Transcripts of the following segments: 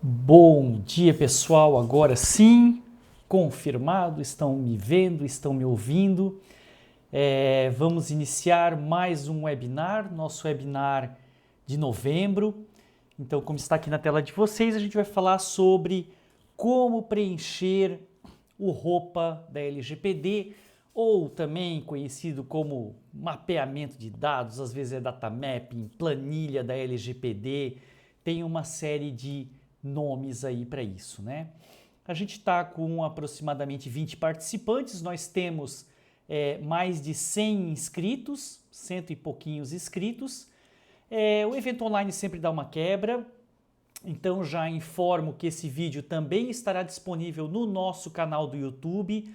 Bom dia, pessoal. Agora sim, confirmado, estão me vendo, estão me ouvindo. Vamos iniciar mais um webinar, nosso webinar de novembro. Então, como está aqui na tela de vocês, a gente vai falar sobre como preencher o ROPA da LGPD, ou também conhecido como mapeamento de dados, às vezes é data mapping, planilha da LGPD, tem uma série de nomes aí para isso, né? A gente está com aproximadamente 20 participantes, nós temos mais de 100 inscritos, cento e pouquinhos inscritos. O evento online sempre dá uma quebra, então já informo que esse vídeo também estará disponível no nosso canal do YouTube,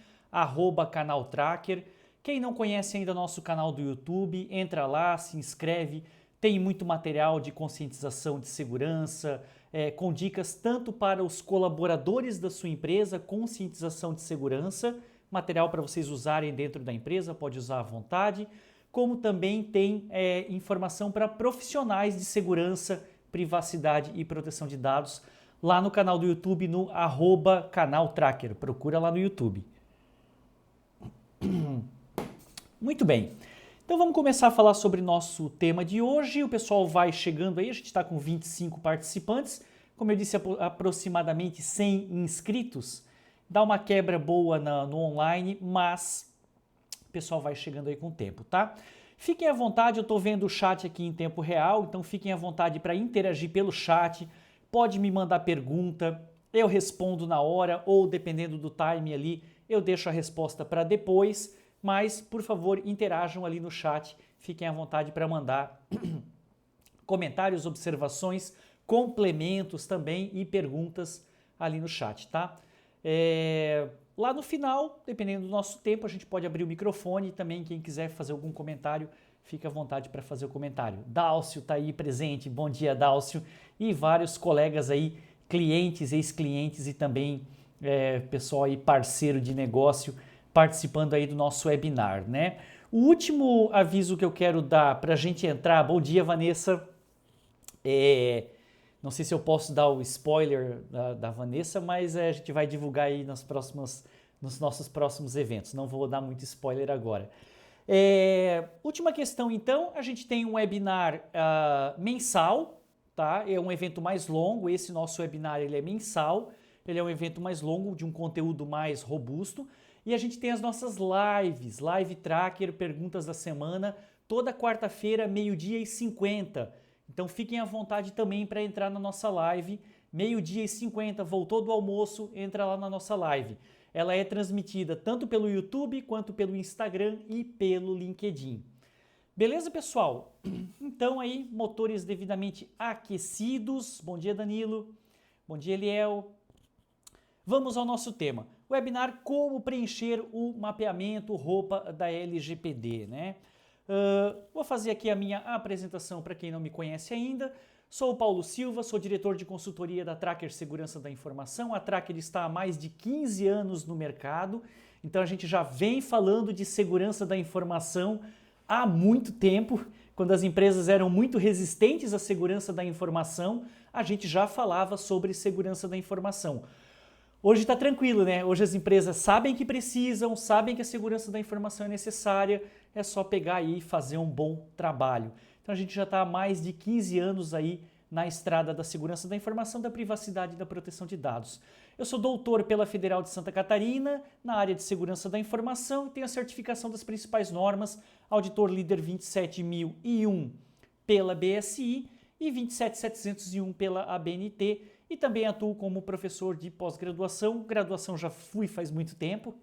@canaltracker. Quem não conhece ainda nosso canal do YouTube, entra lá, se inscreve, tem muito material de conscientização de segurança, com dicas tanto para os colaboradores da sua empresa, conscientização de segurança, material para vocês usarem dentro da empresa, pode usar à vontade, como também tem informação para profissionais de segurança, privacidade e proteção de dados lá no canal do YouTube, no @canaltracker. Procura lá no YouTube. Muito bem. Então vamos começar a falar sobre nosso tema de hoje. O pessoal vai chegando aí, a gente está com 25 participantes. Como eu disse, aproximadamente 100 inscritos. Dá uma quebra boa no online, mas o pessoal vai chegando aí com o tempo, tá? Fiquem à vontade, eu estou vendo o chat aqui em tempo real, então fiquem à vontade para interagir pelo chat. Pode me mandar pergunta, eu respondo na hora ou dependendo do time ali, eu deixo a resposta para depois. Mas, por favor, interajam ali no chat, fiquem à vontade para mandar comentários, observações, complementos também e perguntas ali no chat, tá? Lá no final, dependendo do nosso tempo, a gente pode abrir o microfone e também quem quiser fazer algum comentário, fica à vontade para fazer o comentário. Dálcio está aí presente, bom dia Dálcio, e vários colegas aí, clientes, ex-clientes e também pessoal aí parceiro de negócio, participando aí do nosso webinar, né? O último aviso que eu quero dar para a gente entrar, bom dia Vanessa, não sei se eu posso dar o spoiler da Vanessa, mas a gente vai divulgar aí nos nossos próximos eventos, não vou dar muito spoiler agora. Última questão então, a gente tem um webinar mensal, tá? É um evento mais longo, esse nosso webinar ele é mensal, ele é um evento mais longo, de um conteúdo mais robusto. E a gente tem as nossas lives, Live Tracker, perguntas da semana, toda quarta-feira, 12h50. Então fiquem à vontade também para entrar na nossa live, 12h50, voltou do almoço, entra lá na nossa live. Ela é transmitida tanto pelo YouTube, quanto pelo Instagram e pelo LinkedIn. Beleza, pessoal? Então aí, motores devidamente aquecidos. Bom dia, Danilo. Bom dia, Eliel. Vamos ao nosso tema. Webinar Como Preencher o Mapeamento ROPA da LGPD, né? Vou fazer aqui a minha apresentação para quem não me conhece ainda. Sou o Paulo Silva, sou diretor de consultoria da Tracker Segurança da Informação. A Tracker está há mais de 15 anos no mercado, então a gente já vem falando de segurança da informação há muito tempo. Quando as empresas eram muito resistentes à segurança da informação, a gente já falava sobre segurança da informação. Hoje está tranquilo, né? Hoje as empresas sabem que precisam, sabem que a segurança da informação é necessária, é só pegar aí e fazer um bom trabalho. Então a gente já está há mais de 15 anos aí na estrada da segurança da informação, da privacidade e da proteção de dados. Eu sou doutor pela Federal de Santa Catarina, na área de segurança da informação e tenho a certificação das principais normas, auditor líder 27001 pela BSI e 27701 pela ABNT, e também atuo como professor de pós-graduação. Graduação já fui faz muito tempo,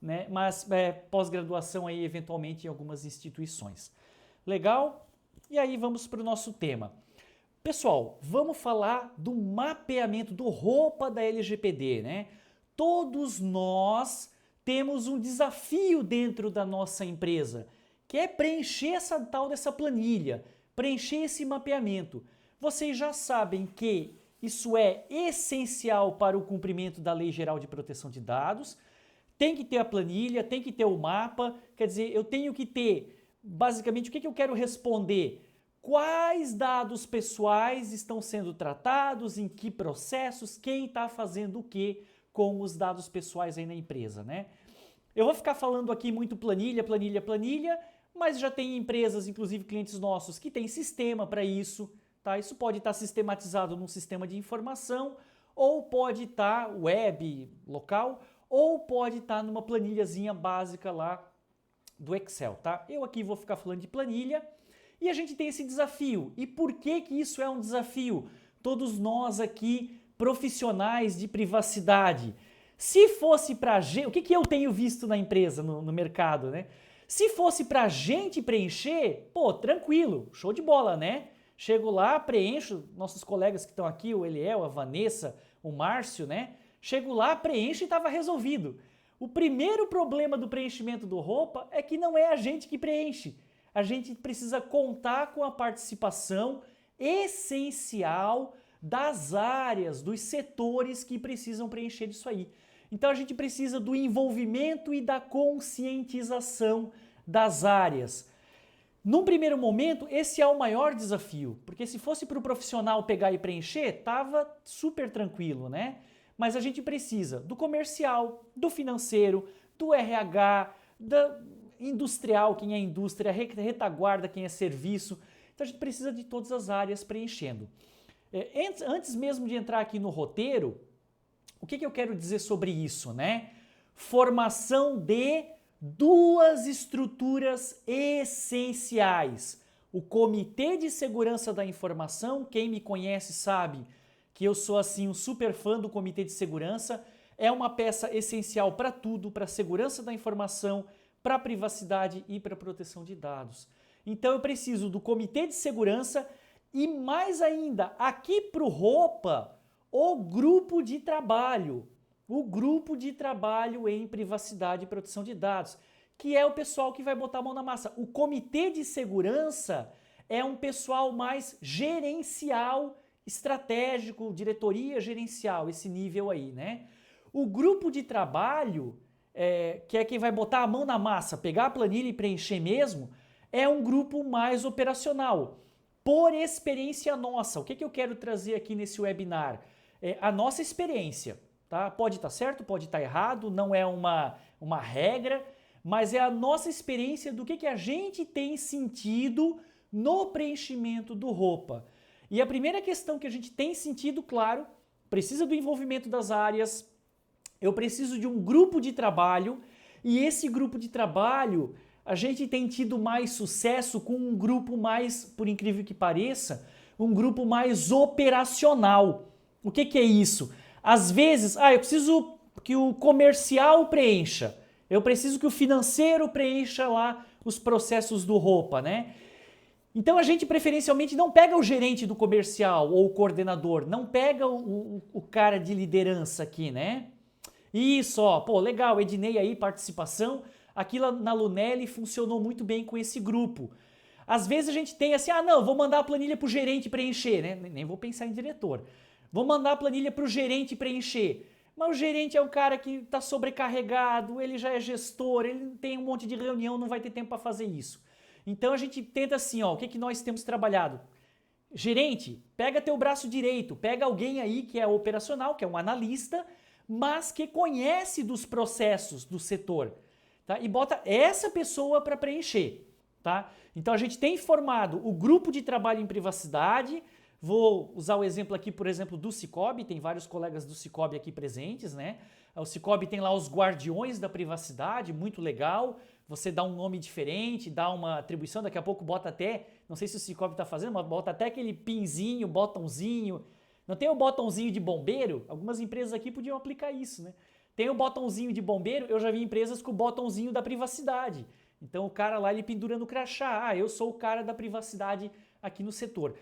né? Mas pós-graduação aí eventualmente em algumas instituições. Legal? E aí vamos para o nosso tema. Pessoal, vamos falar do mapeamento do ROPA da LGPD, né? Todos nós temos um desafio dentro da nossa empresa, que é preencher essa tal dessa planilha, preencher esse mapeamento. Vocês já sabem que isso é essencial para o cumprimento da Lei Geral de Proteção de Dados. Tem que ter a planilha, tem que ter o mapa, quer dizer, eu tenho que ter, basicamente, o que eu quero responder? quais dados pessoais estão sendo tratados, em que processos, quem está fazendo o que com os dados pessoais aí na empresa, né? Eu vou ficar falando aqui muito planilha, planilha, planilha, mas já tem empresas, inclusive clientes nossos, que têm sistema para isso, tá? Isso pode estar sistematizado num sistema de informação, ou pode estar web, local, ou pode estar numa planilhazinha básica lá do Excel, tá? Eu aqui vou ficar falando de planilha e a gente tem esse desafio. E por que que isso é um desafio? Todos nós aqui, profissionais de privacidade. Se fosse para gente, o que que eu tenho visto na empresa, no mercado, né? Se fosse para a gente preencher, pô, tranquilo, show de bola, né? Chego lá, preencho, nossos colegas que estão aqui, o Eliel, a Vanessa, o Márcio, né? Chego lá, preencho e estava resolvido. O primeiro problema do preenchimento do roupa é que não é a gente que preenche. A gente precisa contar com a participação essencial das áreas, dos setores que precisam preencher isso aí. Então a gente precisa do envolvimento e da conscientização das áreas. Num primeiro momento, esse é o maior desafio, porque se fosse para o profissional pegar e preencher, tava super tranquilo, né? Mas a gente precisa do comercial, do financeiro, do RH, da industrial, quem é indústria, retaguarda, quem é serviço. Então a gente precisa de todas as áreas preenchendo. Antes mesmo de entrar aqui no roteiro, o que eu quero dizer sobre isso, né? Formação de duas estruturas essenciais. O Comitê de Segurança da Informação, quem me conhece sabe que eu sou assim um super fã do Comitê de Segurança, é uma peça essencial para tudo, para a segurança da informação, para a privacidade e para a proteção de dados. Então eu preciso do Comitê de Segurança e mais ainda, aqui para o Roupa, o grupo de trabalho em privacidade e proteção de dados, que é o pessoal que vai botar a mão na massa. O Comitê de Segurança é um pessoal mais gerencial, estratégico, diretoria gerencial, esse nível aí, né? O grupo de trabalho, que é quem vai botar a mão na massa, pegar a planilha e preencher mesmo, é um grupo mais operacional. Por experiência nossa, o que eu quero trazer aqui nesse webinar? A nossa experiência, tá? Pode estar certo, pode estar errado, não é uma regra, mas é a nossa experiência do que a gente tem sentido no preenchimento do roupa. E a primeira questão que a gente tem sentido, claro, precisa do envolvimento das áreas, eu preciso de um grupo de trabalho, e esse grupo de trabalho, a gente tem tido mais sucesso com um grupo mais, por incrível que pareça, um grupo mais operacional. O que é isso? Às vezes, eu preciso que o comercial preencha, eu preciso que o financeiro preencha lá os processos do roupa, né? Então a gente preferencialmente não pega o gerente do comercial ou o coordenador, não pega o cara de liderança aqui, né? Isso, ó, pô, legal, Ednei aí, participação, aqui na Lunelli funcionou muito bem com esse grupo. Às vezes a gente tem assim, não, vou mandar a planilha pro gerente preencher, né? Nem vou pensar em diretor. Vou mandar a planilha pro gerente preencher. Mas o gerente é um cara que está sobrecarregado, ele já é gestor, ele tem um monte de reunião, não vai ter tempo para fazer isso. Então a gente tenta assim, ó, o que nós temos trabalhado? Gerente, pega teu braço direito, pega alguém aí que é operacional, que é um analista, mas que conhece dos processos do setor, tá? E bota essa pessoa para preencher, tá? Então a gente tem formado o grupo de trabalho em privacidade. Vou usar o exemplo aqui, por exemplo, do Cicobi, tem vários colegas do Cicobi aqui presentes, né? O Cicobi tem lá os guardiões da privacidade, muito legal. Você dá um nome diferente, dá uma atribuição, daqui a pouco bota até, não sei se o Cicobi está fazendo, mas bota até aquele pinzinho, botãozinho. Não tem o botãozinho de bombeiro? Algumas empresas aqui podiam aplicar isso, né? Tem o botãozinho de bombeiro, eu já vi empresas com o botãozinho da privacidade. Então o cara lá, ele pendura no crachá, eu sou o cara da privacidade aqui no setor.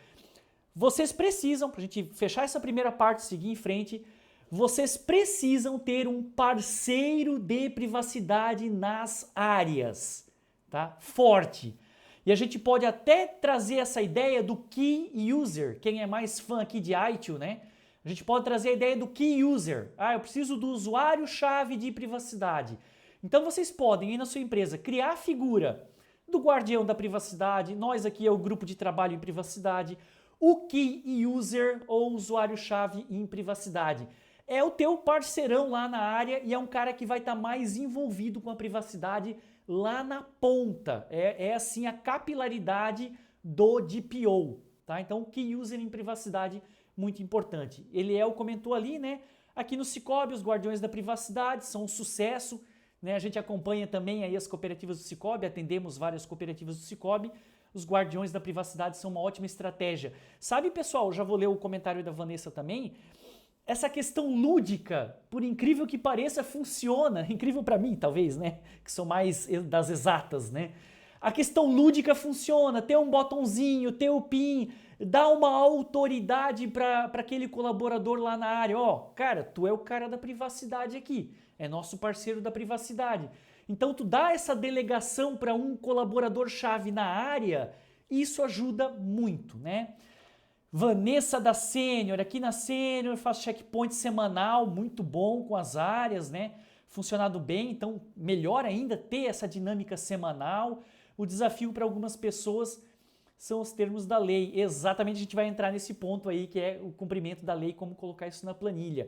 Vocês precisam, para a gente fechar essa primeira parte, seguir em frente, vocês precisam ter um parceiro de privacidade nas áreas, tá? Forte. E a gente pode até trazer essa ideia do Key User, quem é mais fã aqui de ITIL, né? A gente pode trazer a ideia do Key User. Eu preciso do usuário-chave de privacidade. Então vocês podem, aí na sua empresa, criar a figura do guardião da privacidade, nós aqui é o grupo de trabalho em privacidade, o Key User ou usuário-chave em privacidade. É o teu parceirão lá na área e é um cara que vai estar mais envolvido com a privacidade lá na ponta. É assim a capilaridade do DPO, tá? Então o Key User em privacidade, muito importante. Eliel comentou ali, né? Aqui no Cicobi, os guardiões da privacidade são um sucesso, né? A gente acompanha também aí as cooperativas do Cicobi, atendemos várias cooperativas do Cicobi. Os guardiões da privacidade são uma ótima estratégia. Sabe, pessoal, já vou ler o comentário da Vanessa também. Essa questão lúdica, por incrível que pareça, funciona. Incrível para mim, talvez, né? Que sou mais das exatas, né? A questão lúdica funciona. Ter um botãozinho, ter o PIN, dá uma autoridade para aquele colaborador lá na área. Ó, cara, tu é o cara da privacidade aqui. É nosso parceiro da privacidade. Então, tu dá essa delegação para um colaborador-chave na área, isso ajuda muito, né? Vanessa da Sênior, aqui na Sênior faz checkpoint semanal, muito bom com as áreas, né? Funcionado bem, então melhor ainda ter essa dinâmica semanal. O desafio para algumas pessoas são os termos da lei. Exatamente, a gente vai entrar nesse ponto aí, que é o cumprimento da lei, como colocar isso na planilha.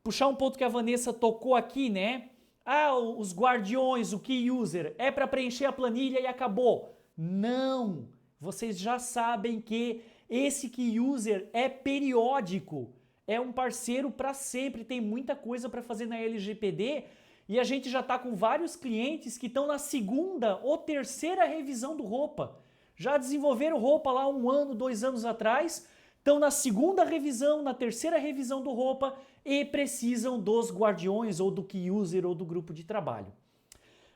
Puxar um ponto que a Vanessa tocou aqui, né? Ah, os guardiões, o Key User, é para preencher a planilha e acabou. Não! Vocês já sabem que esse Key User é periódico, é um parceiro para sempre, tem muita coisa para fazer na LGPD e a gente já está com vários clientes que estão na segunda ou terceira revisão do ROPA. Já desenvolveram ROPA lá 1 ano, 2 anos atrás, estão na segunda revisão, na terceira revisão do ROPA e precisam dos guardiões ou do Key User ou do grupo de trabalho.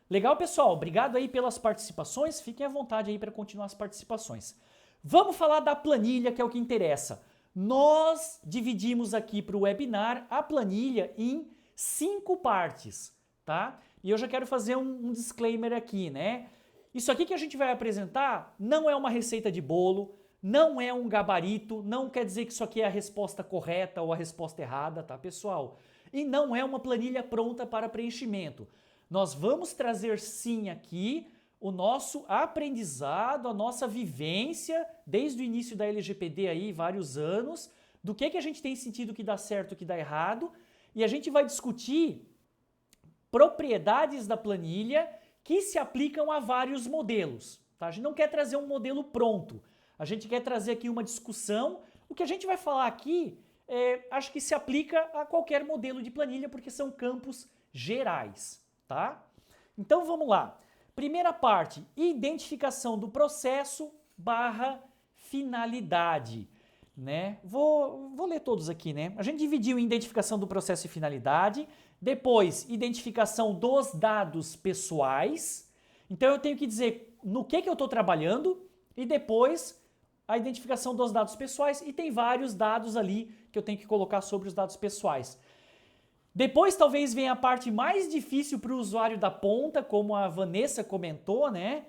Legal, pessoal? Obrigado aí pelas participações. Fiquem à vontade aí para continuar as participações. Vamos falar da planilha, que é o que interessa. Nós dividimos aqui para o webinar a planilha em 5 partes, tá? E eu já quero fazer um disclaimer aqui, né? Isso aqui que a gente vai apresentar não é uma receita de bolo, não é um gabarito, não quer dizer que isso aqui é a resposta correta ou a resposta errada, tá, pessoal? E não é uma planilha pronta para preenchimento. Nós vamos trazer sim aqui o nosso aprendizado, a nossa vivência desde o início da LGPD aí, vários anos, do que a gente tem sentido que dá certo e que dá errado, e a gente vai discutir propriedades da planilha que se aplicam a vários modelos, tá? A gente não quer trazer um modelo pronto, a gente quer trazer aqui uma discussão. O que a gente vai falar aqui, acho que se aplica a qualquer modelo de planilha, porque são campos gerais, tá? Então vamos lá. Primeira parte, identificação do processo / finalidade, né? Vou ler todos aqui, né? A gente dividiu em identificação do processo e finalidade, depois identificação dos dados pessoais. Então eu tenho que dizer no que eu estou trabalhando e depois a identificação dos dados pessoais, e tem vários dados ali que eu tenho que colocar sobre os dados pessoais. Depois talvez venha a parte mais difícil para o usuário da ponta, como a Vanessa comentou, né?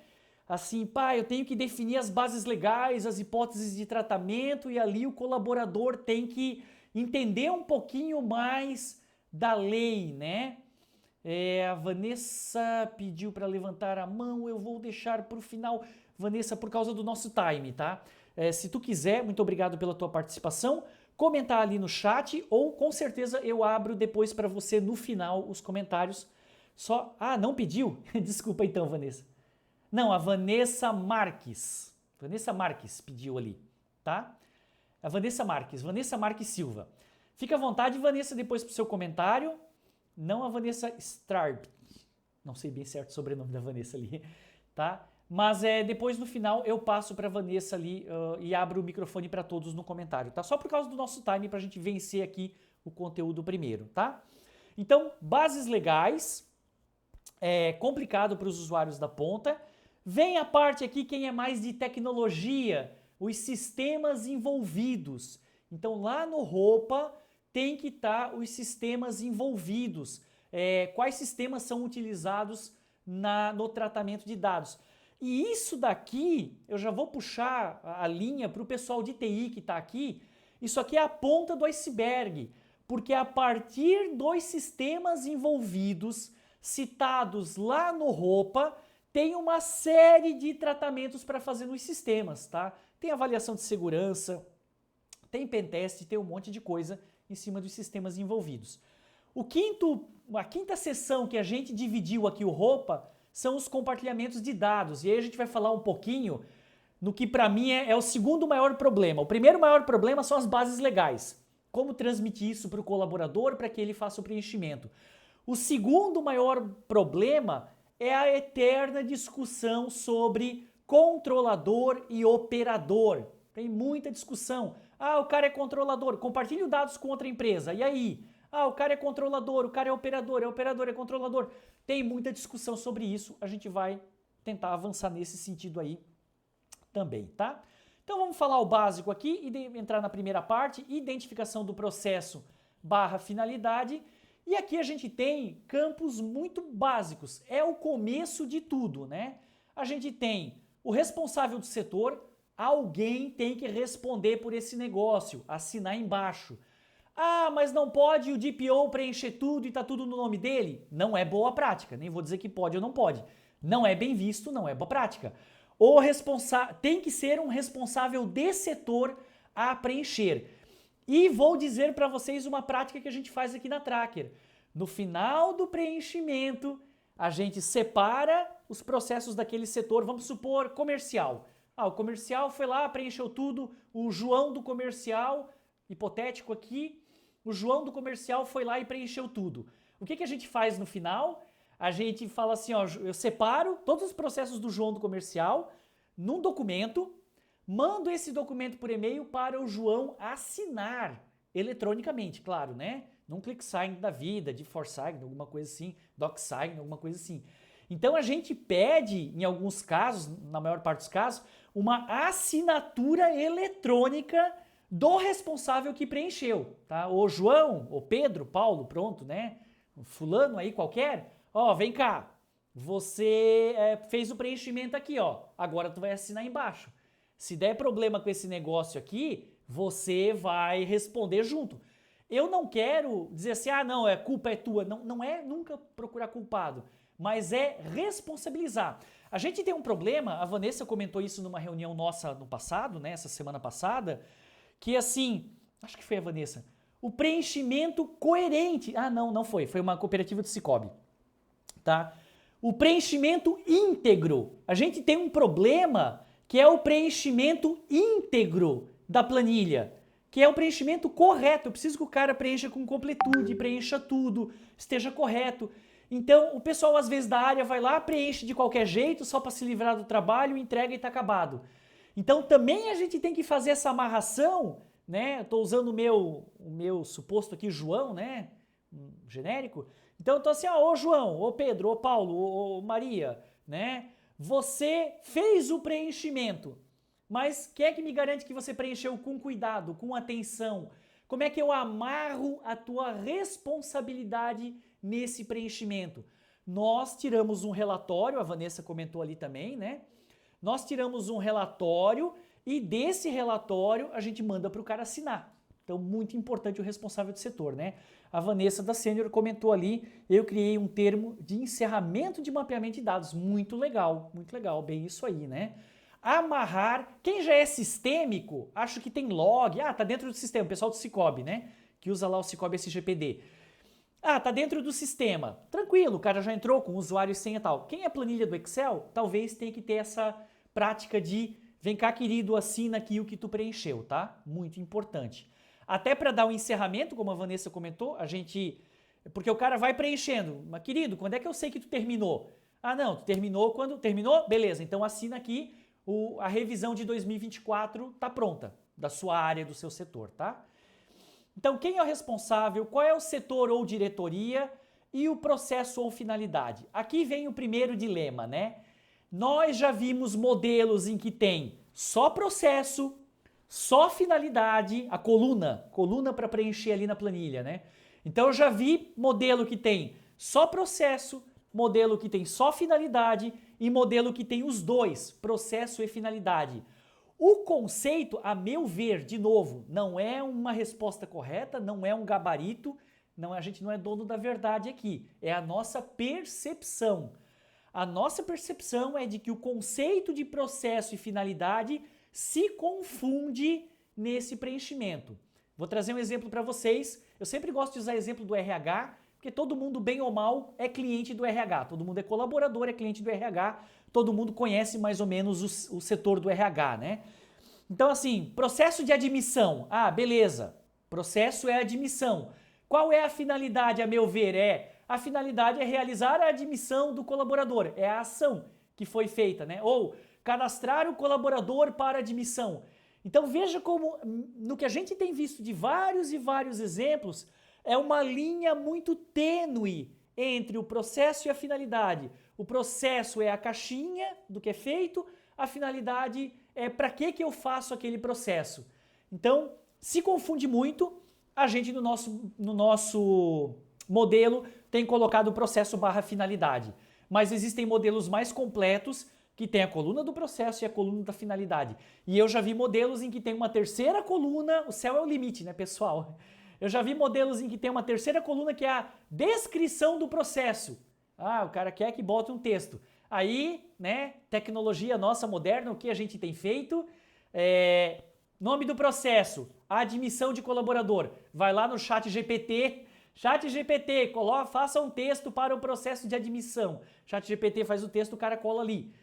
Assim, pá, eu tenho que definir as bases legais, as hipóteses de tratamento, e ali o colaborador tem que entender um pouquinho mais da lei, né? A Vanessa pediu para levantar a mão, eu vou deixar para o final, Vanessa, por causa do nosso time, tá? Se tu quiser, muito obrigado pela tua participação, comentar ali no chat, ou com certeza eu abro depois para você no final os comentários. Só, não pediu? Desculpa então, Vanessa. Não, a Vanessa Marques pediu ali, tá? A Vanessa Marques Silva. Fica à vontade, Vanessa, depois pro seu comentário. Não a Vanessa Starb, não sei bem certo o sobrenome da Vanessa ali, tá? Mas depois no final eu passo para a Vanessa ali e abro o microfone para todos no comentário, tá? Só por causa do nosso time para a gente vencer aqui o conteúdo primeiro, tá? Então, bases legais, complicado para os usuários da ponta. Vem a parte aqui, quem é mais de tecnologia, os sistemas envolvidos. Então, lá no ROPA tem que estar os sistemas envolvidos. Quais sistemas são utilizados no tratamento de dados? E isso daqui, eu já vou puxar a linha para o pessoal de TI que está aqui. Isso aqui é a ponta do iceberg, porque a partir dos sistemas envolvidos, citados lá no ROPA, tem uma série de tratamentos para fazer nos sistemas, tá? Tem avaliação de segurança, tem pentest, tem um monte de coisa em cima dos sistemas envolvidos. A quinta seção que a gente dividiu aqui o roupa são os compartilhamentos de dados. E aí a gente vai falar um pouquinho no que para mim é o segundo maior problema. O primeiro maior problema são as bases legais. Como transmitir isso para o colaborador para que ele faça o preenchimento. O segundo maior problema é a eterna discussão sobre controlador e operador. Tem muita discussão. Ah, o cara é controlador, compartilha os dados com outra empresa. E aí? Ah, o cara é controlador, o cara é operador, é controlador. Tem muita discussão sobre isso. A gente vai tentar avançar nesse sentido aí também, tá? Então vamos falar o básico aqui e entrar na primeira parte, identificação do processo / finalidade. E aqui a gente tem campos muito básicos, é o começo de tudo, né? A gente tem o responsável do setor, alguém tem que responder por esse negócio, assinar embaixo. Ah, mas não pode o DPO preencher tudo e tá tudo no nome dele? Não é boa prática, nem vou dizer que pode ou não pode. Não é bem visto, não é boa prática. Tem que ser um responsável de setor a preencher. E vou dizer para vocês uma prática que a gente faz aqui na Tracker. No final do preenchimento, a gente separa os processos daquele setor, vamos supor comercial. Ah, o comercial foi lá, preencheu tudo, o João do comercial, hipotético aqui, o João do comercial foi lá e preencheu tudo. O que a gente faz no final? A gente fala assim, ó, eu separo todos os processos do João do comercial num documento, mando esse documento por e-mail para o João assinar eletronicamente, claro, né? Num ClickSign da vida, de ForSign, alguma coisa assim, DocSign, alguma coisa assim. Então a gente pede, em alguns casos, na maior parte dos casos, uma assinatura eletrônica do responsável que preencheu, tá? O João, o Pedro, Paulo, pronto, né? Fulano aí qualquer, ó, vem cá, você fez o preenchimento aqui, ó, agora tu vai assinar embaixo. Se der problema com esse negócio aqui, você vai responder junto. Eu não quero dizer assim, ah não, culpa é tua, não é nunca procurar culpado, mas é responsabilizar. A gente tem um problema, a Vanessa comentou isso numa reunião nossa no passado, né, essa semana passada, que assim, acho que foi a Vanessa, o preenchimento coerente, não foi uma cooperativa do Cicobi, tá? O preenchimento íntegro, a gente tem um problema que é o preenchimento íntegro da planilha, que é o preenchimento correto, eu preciso que o cara preencha com completude, preencha tudo, esteja correto. Então, o pessoal às vezes da área vai lá, preenche de qualquer jeito, só para se livrar do trabalho, entrega e está acabado. Então, também a gente tem que fazer essa amarração, né? Estou usando o meu suposto aqui, João, né? Genérico. Então, eu estou assim, ô João, ô Pedro, ô Paulo, ô Maria, né? Você fez o preenchimento, mas quem é que me garante que você preencheu com cuidado, com atenção? Como é que eu amarro a tua responsabilidade nesse preenchimento? Nós tiramos um relatório, a Vanessa comentou ali também, né? Nós tiramos um relatório e desse relatório a gente manda para o cara assinar. Então, muito importante o responsável do setor, né? A Vanessa da Sênior comentou ali, eu criei um termo de encerramento de mapeamento de dados. Muito legal, bem isso aí, né? Amarrar, quem já é sistêmico, acho que tem log, tá dentro do sistema, o pessoal do Cicobi, né? Que usa lá o Cicobi SGPD. Tá dentro do sistema, tranquilo, o cara já entrou com usuário e senha e tal. Quem é planilha do Excel, talvez tenha que ter essa prática de, vem cá querido, assina aqui o que tu preencheu, tá? Muito importante. Até para dar um encerramento, como a Vanessa comentou, porque o cara vai preenchendo, mas querido, quando é que eu sei que tu terminou? Não, tu terminou quando? Terminou? Beleza, então assina aqui, a revisão de 2024 tá pronta, da sua área, do seu setor, tá? Então, quem é o responsável, qual é o setor ou diretoria e o processo ou finalidade? Aqui vem o primeiro dilema, né? Nós já vimos modelos em que tem só processo, só finalidade, a coluna para preencher ali na planilha, né? Então, eu já vi modelo que tem só processo, modelo que tem só finalidade e modelo que tem os dois, processo e finalidade. O conceito, a meu ver, de novo, não é uma resposta correta, não é um gabarito, a gente não é dono da verdade aqui, é a nossa percepção. A nossa percepção é de que o conceito de processo e finalidade se confunde nesse preenchimento. Vou trazer um exemplo para vocês. Eu sempre gosto de usar exemplo do RH, porque todo mundo, bem ou mal, é cliente do RH. Todo mundo é colaborador, é cliente do RH. Todo mundo conhece mais ou menos o setor do RH, né? Então, assim, processo de admissão. Ah, beleza. Processo é admissão. Qual é a finalidade, a meu ver? A finalidade é realizar a admissão do colaborador. É a ação que foi feita, né? Ou cadastrar o colaborador para admissão. Então veja como, no que a gente tem visto de vários e vários exemplos, é uma linha muito tênue entre o processo e a finalidade. O processo é a caixinha do que é feito, a finalidade é para que eu faço aquele processo. Então, se confunde muito, a gente no nosso modelo tem colocado o processo barra finalidade. Mas existem modelos mais completos que tem a coluna do processo e a coluna da finalidade. E eu já vi modelos em que tem uma terceira coluna, o céu é o limite, né, pessoal? Eu já vi modelos em que tem uma terceira coluna que é a descrição do processo. Ah, o cara quer que bote um texto. Aí, né, tecnologia nossa moderna, o que a gente tem feito? Nome do processo, admissão de colaborador. Vai lá no ChatGPT, faça um texto para o processo de admissão. ChatGPT faz o texto, o cara cola ali.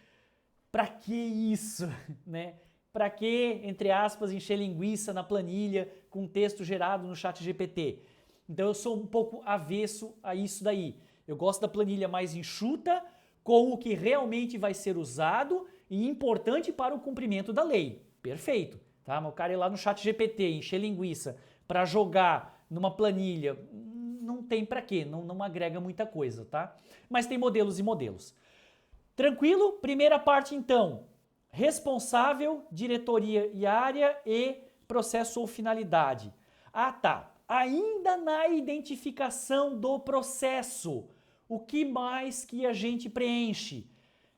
Pra que isso, né? Pra que, entre aspas, encher linguiça na planilha com texto gerado no ChatGPT? Então eu sou um pouco avesso a isso daí. Eu gosto da planilha mais enxuta, com o que realmente vai ser usado e importante para o cumprimento da lei. Perfeito, tá? Mas o cara ir lá no ChatGPT, encher linguiça para jogar numa planilha, não tem pra quê, não agrega muita coisa, tá? Mas tem modelos e modelos. Tranquilo? Primeira parte então, responsável, diretoria e área e processo ou finalidade. Ah tá, ainda na identificação do processo, o que mais que a gente preenche?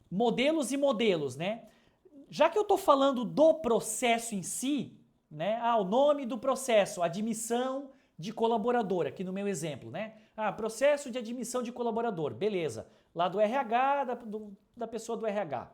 Modelos e modelos, né? Já que eu estou falando do processo em si, né? O nome do processo, admissão de colaborador, aqui no meu exemplo, né? Processo de admissão de colaborador, beleza. Lá do RH, da pessoa do RH.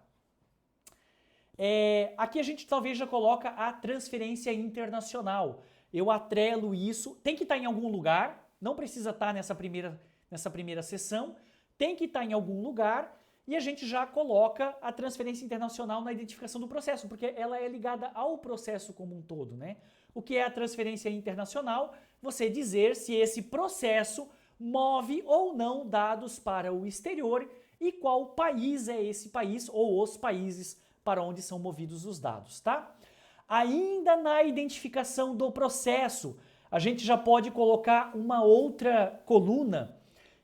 Aqui a gente talvez já coloca a transferência internacional. Eu atrelo isso, tem que estar em algum lugar, não precisa estar nessa primeira sessão, tem que estar em algum lugar e a gente já coloca a transferência internacional na identificação do processo, porque ela é ligada ao processo como um todo, né? O que é a transferência internacional? Você dizer se esse processo move ou não dados para o exterior e qual país é esse país ou os países para onde são movidos os dados, tá? Ainda na identificação do processo, a gente já pode colocar uma outra coluna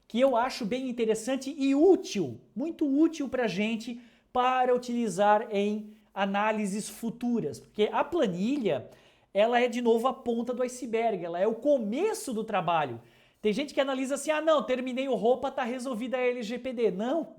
que eu acho bem interessante e útil, muito útil para a gente para utilizar em análises futuras, porque a planilha, ela é de novo a ponta do iceberg, ela é o começo do trabalho. Tem gente que analisa assim, não, terminei o roupa, tá resolvida a LGPD. Não,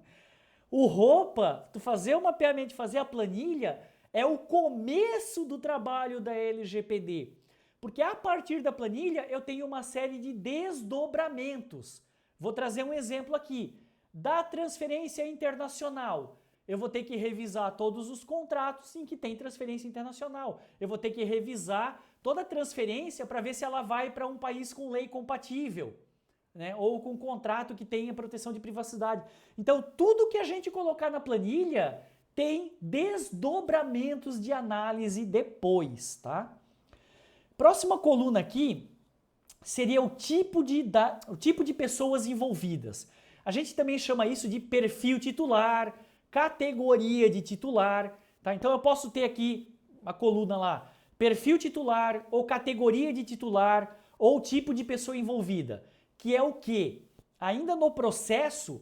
o roupa, tu fazer o mapeamento, fazer a planilha, é o começo do trabalho da LGPD. Porque a partir da planilha eu tenho uma série de desdobramentos. Vou trazer um exemplo aqui. Da transferência internacional, eu vou ter que revisar todos os contratos em que tem transferência internacional. Eu vou ter que revisar toda a transferência para ver se ela vai para um país com lei compatível, né? Ou com contrato que tenha proteção de privacidade. Então, tudo que a gente colocar na planilha tem desdobramentos de análise depois, tá? Próxima coluna aqui seria o tipo de pessoas envolvidas. A gente também chama isso de perfil titular, categoria de titular, tá? Então eu posso ter aqui uma coluna lá, perfil titular ou categoria de titular ou tipo de pessoa envolvida, que é o quê? Ainda no processo,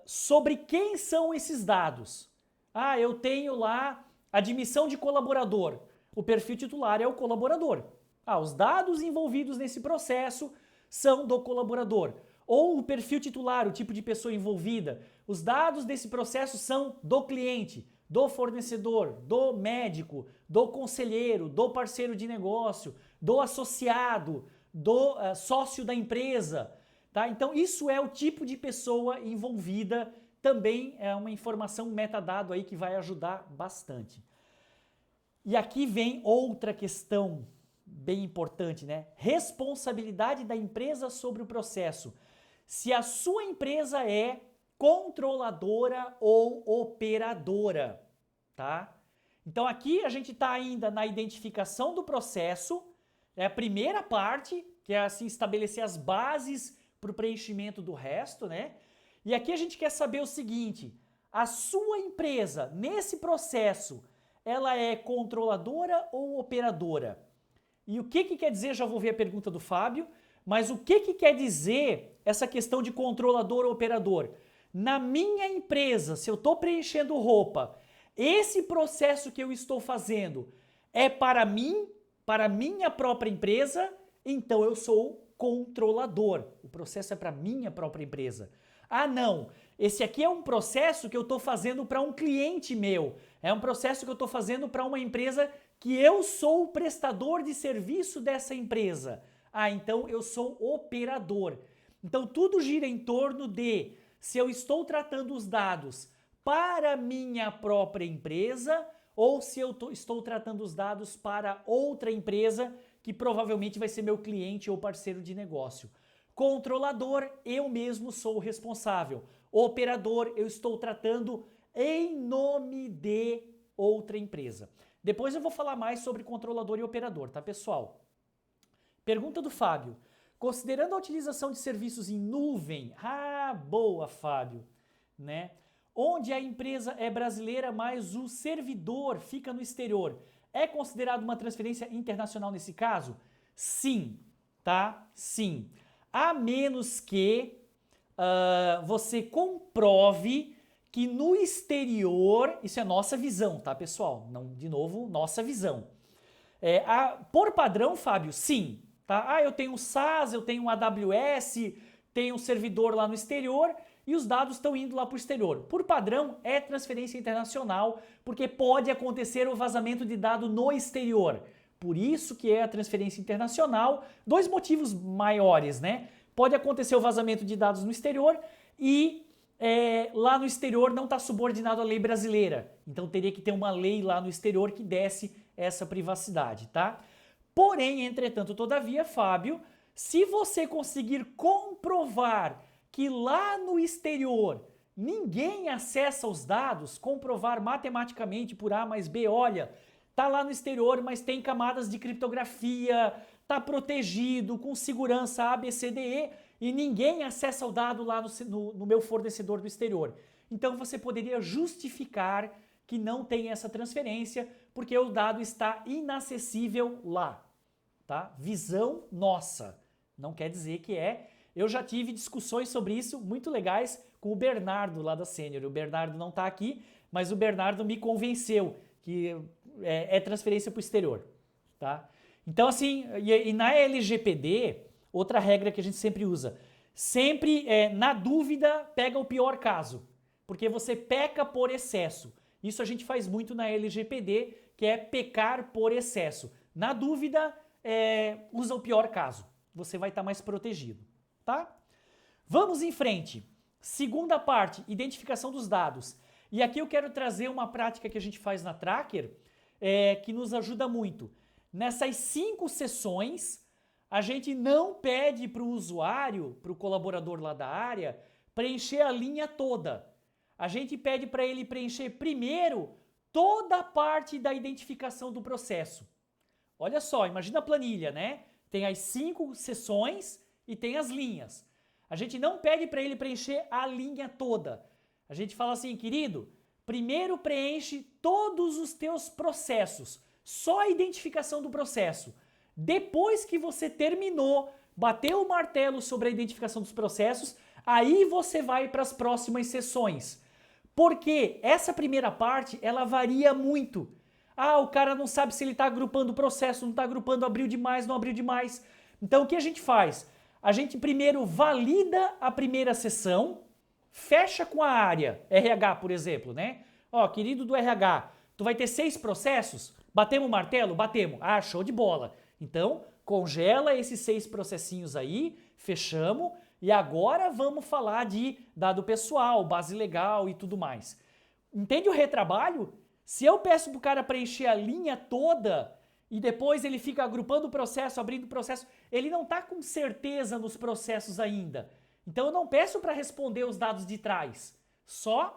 sobre quem são esses dados. Eu tenho lá admissão de colaborador. O perfil titular é o colaborador. Os dados envolvidos nesse processo são do colaborador. Ou o perfil titular, o tipo de pessoa envolvida. Os dados desse processo são do cliente, do fornecedor, do médico, do conselheiro, do parceiro de negócio, do associado, do sócio da empresa. Tá? Então isso é o tipo de pessoa envolvida também é uma informação metadado aí que vai ajudar bastante. E aqui vem outra questão bem importante, né? Responsabilidade da empresa sobre o processo. Se a sua empresa é controladora ou operadora, tá? Então aqui a gente está ainda na identificação do processo, é a primeira parte, que é assim estabelecer as bases para o preenchimento do resto, né? E aqui a gente quer saber o seguinte: a sua empresa, nesse processo, ela é controladora ou operadora? E o que quer dizer, já vou ver a pergunta do Fábio, mas o que quer dizer essa questão de controlador ou operador? Na minha empresa, se eu estou preenchendo roupa, esse processo que eu estou fazendo é para mim, para minha própria empresa, então eu sou controlador. O processo é para minha própria empresa. Ah, não, esse aqui é um processo que eu estou fazendo para um cliente meu. É um processo que eu estou fazendo para uma empresa que eu sou o prestador de serviço dessa empresa. Ah, então eu sou operador. Então tudo gira em torno de se eu estou tratando os dados para minha própria empresa ou se eu estou tratando os dados para outra empresa que provavelmente vai ser meu cliente ou parceiro de negócio. Controlador, eu mesmo sou o responsável. Operador, eu estou tratando em nome de outra empresa. Depois eu vou falar mais sobre controlador e operador, tá, pessoal? Pergunta do Fábio. Considerando a utilização de serviços em nuvem, boa, Fábio, né? Onde a empresa é brasileira, mas o servidor fica no exterior, é considerado uma transferência internacional nesse caso? Sim, tá? Sim. A menos que você comprove que no exterior, isso é nossa visão, tá, pessoal? Não, de novo, nossa visão. Por padrão, Fábio, sim. Tá? Eu tenho um SaaS, eu tenho um AWS, tenho um servidor lá no exterior e os dados estão indo lá para o exterior. Por padrão, é transferência internacional, porque pode acontecer o vazamento de dado no exterior. Por isso que é a transferência internacional. Dois motivos maiores, né? Pode acontecer o vazamento de dados no exterior e lá no exterior não está subordinado à lei brasileira. Então teria que ter uma lei lá no exterior que desse essa privacidade, tá? Porém, entretanto, todavia, Fábio, se você conseguir comprovar que lá no exterior ninguém acessa os dados, comprovar matematicamente por A mais B, olha, tá lá no exterior, mas tem camadas de criptografia, tá protegido, com segurança A, B, C, D, E, e ninguém acessa o dado lá no meu fornecedor do exterior. Então você poderia justificar que não tem essa transferência, porque o dado está inacessível lá, tá? Visão nossa, não quer dizer que é. Eu já tive discussões sobre isso muito legais com o Bernardo lá da Sênior. O Bernardo não está aqui, mas o Bernardo me convenceu que é transferência para o exterior, tá? Então assim, e na LGPD, outra regra que a gente sempre usa, sempre na dúvida pega o pior caso, porque você peca por excesso. Isso a gente faz muito na LGPD, que é pecar por excesso. Na dúvida, usa o pior caso. Você vai estar mais protegido, tá? Vamos em frente. Segunda parte, identificação dos dados. E aqui eu quero trazer uma prática que a gente faz na Tracker, que nos ajuda muito. Nessas 5 sessões, a gente não pede para o usuário, para o colaborador lá da área, preencher a linha toda. A gente pede para ele preencher primeiro toda a parte da identificação do processo. Olha só, imagina a planilha, né? Tem as 5 sessões e tem as linhas. A gente não pede para ele preencher a linha toda. A gente fala assim, querido, primeiro preenche todos os teus processos, só a identificação do processo. Depois que você terminou, bateu o martelo sobre a identificação dos processos, aí você vai para as próximas sessões. Porque essa primeira parte, ela varia muito. O cara não sabe se ele está agrupando o processo, não está agrupando, abriu demais, não abriu demais. Então o que a gente faz? A gente primeiro valida a primeira sessão, fecha com a área, RH, por exemplo, né? Querido do RH, tu vai ter 6 processos? Batemos o martelo? Batemos. Show de bola. Então, congela esses 6 processinhos aí, fechamos, E agora vamos falar de dado pessoal, base legal e tudo mais. Entende o retrabalho? Se eu peço para o cara preencher a linha toda e depois ele fica agrupando o processo, abrindo o processo, ele não está com certeza nos processos ainda. Então eu não peço para responder os dados de trás, só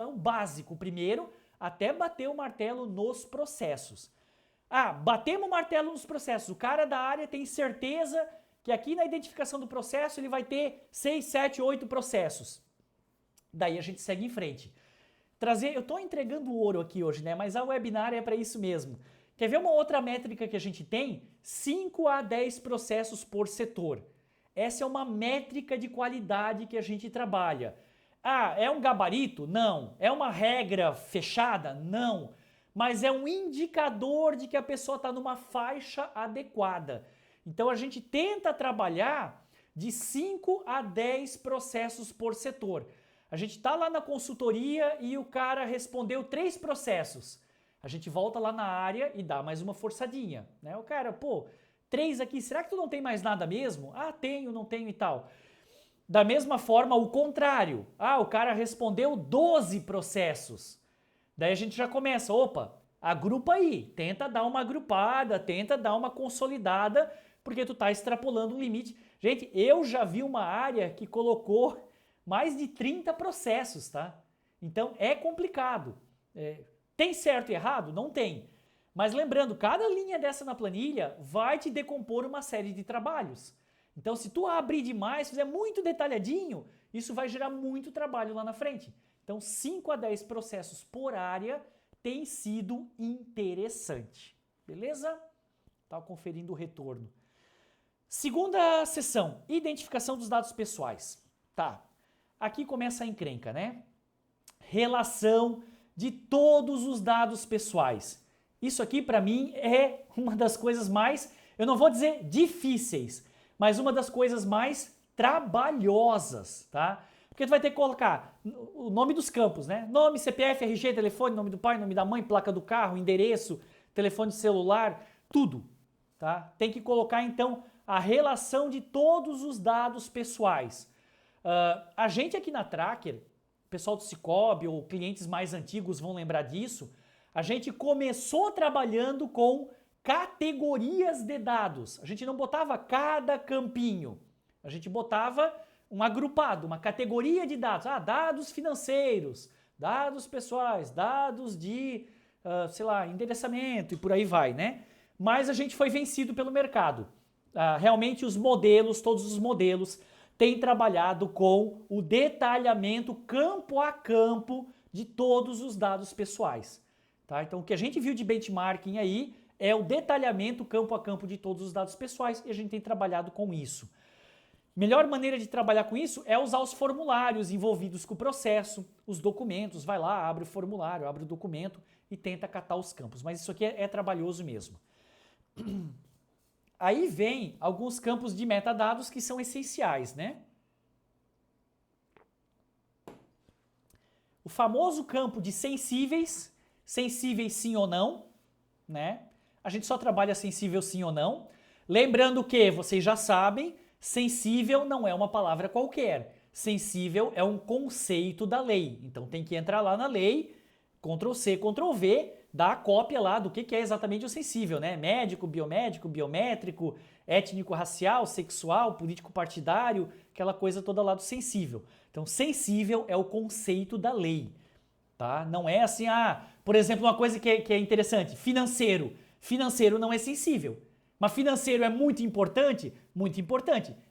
o básico primeiro, até bater o martelo nos processos. Ah, batemos o martelo nos processos, o cara da área tem certeza que aqui na identificação do processo ele vai ter 6, 7, 8 processos. Daí a gente segue em frente. Eu estou entregando ouro aqui hoje, né? Mas a webinar é para isso mesmo. Quer ver uma outra métrica que a gente tem? 5 a 10 processos por setor. Essa é uma métrica de qualidade que a gente trabalha. Ah, é um gabarito? Não. É uma regra fechada? Não. Mas é um indicador de que a pessoa está numa faixa adequada. Então a gente tenta trabalhar de 5 a 10 processos por setor. A gente está lá na consultoria e o cara respondeu 3 processos. A gente volta lá na área e dá mais uma forçadinha, né? O cara, pô, 3 aqui, será que tu não tem mais nada mesmo? Ah, tenho, não tenho e tal. Da mesma forma, o contrário. Ah, o cara respondeu 12 processos. Daí a gente já começa, opa, agrupa aí, tenta dar uma agrupada, tenta dar uma consolidada, porque tu tá extrapolando um limite. Gente, eu já vi uma área que colocou mais de 30 processos, tá? Então é complicado. Tem certo e errado? Não tem. Mas lembrando, cada linha dessa na planilha vai te decompor uma série de trabalhos. Então se tu abrir demais, fizer muito detalhadinho, isso vai gerar muito trabalho lá na frente. Então 5 a 10 processos por área tem sido interessante. Beleza? Tá conferindo o retorno. Segunda sessão, identificação dos dados pessoais. Tá. Aqui começa a encrenca, né? Relação de todos os dados pessoais. Isso aqui para mim é uma das coisas mais, eu não vou dizer difíceis, mas uma das coisas mais trabalhosas, tá? Porque tu vai ter que colocar o nome dos campos, né? Nome, CPF, RG, telefone, nome do pai, nome da mãe, placa do carro, endereço, telefone celular, tudo, tá? Tem que colocar então a relação de todos os dados pessoais. A gente aqui na Tracker, pessoal do Cicobi ou clientes mais antigos vão lembrar disso, a gente começou trabalhando com categorias de dados. A gente não botava cada campinho, a gente botava um agrupado, uma categoria de dados. Ah, dados financeiros, dados pessoais, dados de, sei lá, endereçamento e por aí vai, né? Mas a gente foi vencido pelo mercado. Realmente os modelos, todos os modelos, têm trabalhado com o detalhamento campo a campo de todos os dados pessoais. Tá? Então o que a gente viu de benchmarking aí é o detalhamento campo a campo de todos os dados pessoais e a gente tem trabalhado com isso. Melhor maneira de trabalhar com isso é usar os formulários envolvidos com o processo, os documentos, vai lá, abre o formulário, abre o documento e tenta catar os campos. Mas isso aqui é trabalhoso mesmo. Aí vem alguns campos de metadados que são essenciais, né? O famoso campo de sensíveis, sensíveis sim ou não, né? A gente só trabalha sensível sim ou não. Lembrando que, vocês já sabem, sensível não é uma palavra qualquer. Sensível é um conceito da lei. Então tem que entrar lá na lei, Ctrl+C, Ctrl+V, dá a cópia lá do que é exatamente o sensível, né? Médico, biomédico, biométrico, étnico-racial, sexual, político-partidário, aquela coisa toda lá do sensível. Então, sensível é o conceito da lei, tá? Não é assim, por exemplo, uma coisa que é interessante, financeiro. Financeiro não é sensível. Mas financeiro é muito importante,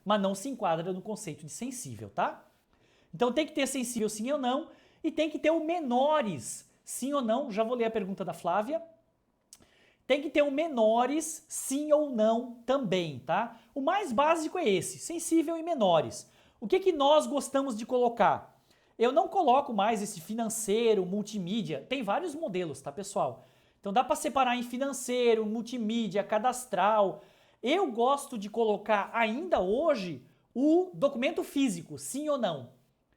mas não se enquadra no conceito de sensível, tá? Então tem que ter sensível sim ou não e tem que ter o menores sim ou não. Já vou ler a pergunta da Flávia. Tem que ter o menores sim ou não também, tá? O mais básico é esse, sensível e menores. O que nós gostamos de colocar? Eu não coloco mais esse financeiro, multimídia. Tem vários modelos, tá, pessoal? Então dá para separar em financeiro, multimídia, cadastral. Eu gosto de colocar ainda hoje o documento físico, sim ou não.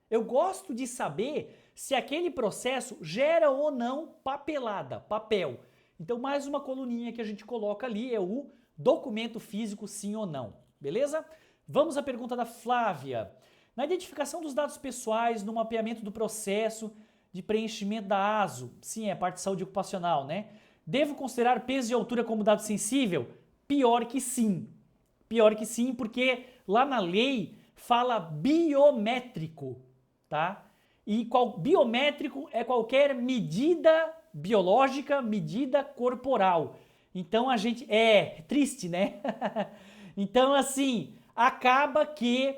Eu gosto de saber se aquele processo gera ou não papelada, papel. Então mais uma coluninha que a gente coloca ali é o documento físico, sim ou não. Beleza? Vamos à pergunta da Flávia. Na identificação dos dados pessoais, no mapeamento do processo de preenchimento da ASO, sim, é a parte de saúde ocupacional, né? Devo considerar peso e altura como dado sensível? Pior que sim. Pior que sim, porque lá na lei fala biométrico, tá? E biométrico é qualquer medida biológica, medida corporal. Então a gente... É triste, né? Então assim, acaba que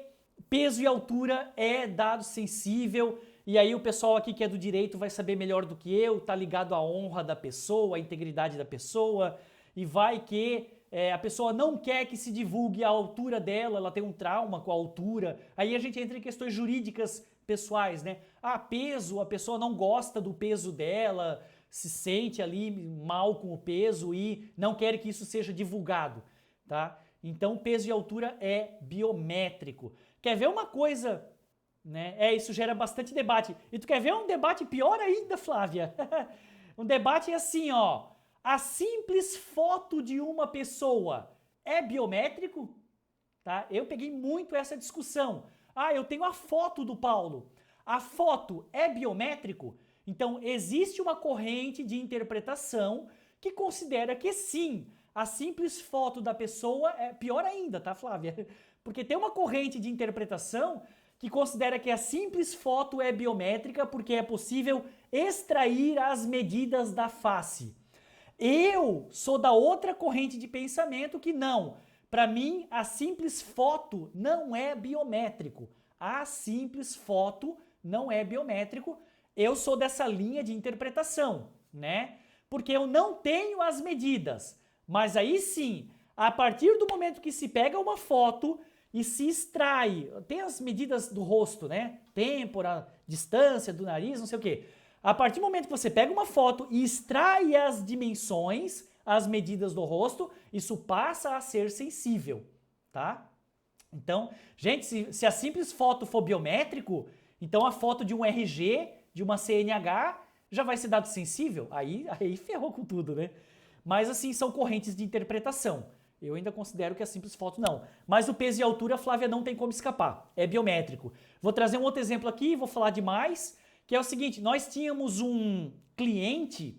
peso e altura é dado sensível, e aí o pessoal aqui que é do direito vai saber melhor do que eu, tá ligado à honra da pessoa, à integridade da pessoa, e vai que a pessoa não quer que se divulgue a altura dela, ela tem um trauma com a altura, aí a gente entra em questões jurídicas pessoais, né? Ah, peso, a pessoa não gosta do peso dela, se sente ali mal com o peso e não quer que isso seja divulgado, tá? Então, peso e altura é biométrico. Quer ver uma coisa, né? Isso gera bastante debate. E tu quer ver um debate pior ainda, Flávia? Um debate assim, ó. A simples foto de uma pessoa é biométrico? Tá? Eu peguei muito essa discussão. Ah, eu tenho a foto do Paulo. A foto é biométrico? Então, existe uma corrente de interpretação que considera que sim, a simples foto da pessoa é pior ainda, tá, Flávia? Porque tem uma corrente de interpretação que considera que a simples foto é biométrica porque é possível extrair as medidas da face. Eu sou da outra corrente de pensamento que não. Para mim, a simples foto não é biométrico. A simples foto não é biométrico. Eu sou dessa linha de interpretação, né? Porque eu não tenho as medidas. Mas aí sim, a partir do momento que se pega uma foto e se extrai, tem as medidas do rosto, né? Têmpora, distância do nariz, não sei o quê. A partir do momento que você pega uma foto e extrai as dimensões, as medidas do rosto, isso passa a ser sensível, tá? Então, gente, se a simples foto for biométrico, então a foto de um RG, de uma CNH, já vai ser dado sensível? Aí ferrou com tudo, né? Mas assim, são correntes de interpretação. Eu ainda considero que a simples foto não. Mas o peso e a altura, Flávia, não tem como escapar. É biométrico. Vou trazer um outro exemplo aqui, vou falar demais, que é o seguinte, nós tínhamos um cliente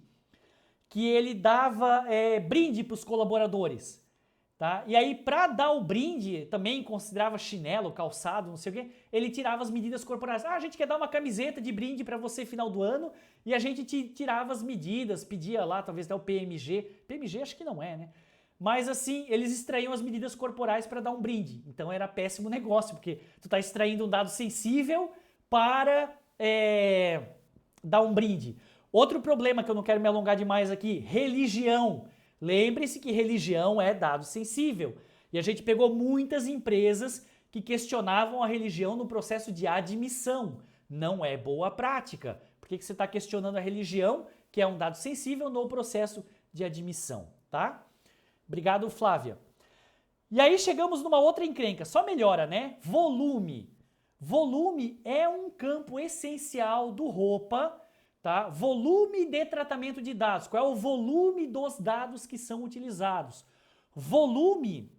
que ele dava brinde para os colaboradores. Tá? E aí, para dar o brinde, também considerava chinelo, calçado, não sei o quê, ele tirava as medidas corporais. Ah, a gente quer dar uma camiseta de brinde para você final do ano, e a gente tirava as medidas, pedia lá, talvez até o PMG. PMG acho que não é, né? Mas assim, eles extraíam as medidas corporais para dar um brinde. Então era péssimo negócio, porque tu tá extraindo um dado sensível para dar um brinde. Outro problema que eu não quero me alongar demais aqui, religião. Lembre-se que religião é dado sensível. E a gente pegou muitas empresas que questionavam a religião no processo de admissão. Não é boa prática. Por que você está questionando a religião, que é um dado sensível, no processo de admissão, tá? Obrigado, Flávia. E aí chegamos numa outra encrenca, só melhora, né? Volume. Volume é um campo essencial do ROPA, tá? Volume de tratamento de dados. Qual é o volume dos dados que são utilizados? Volume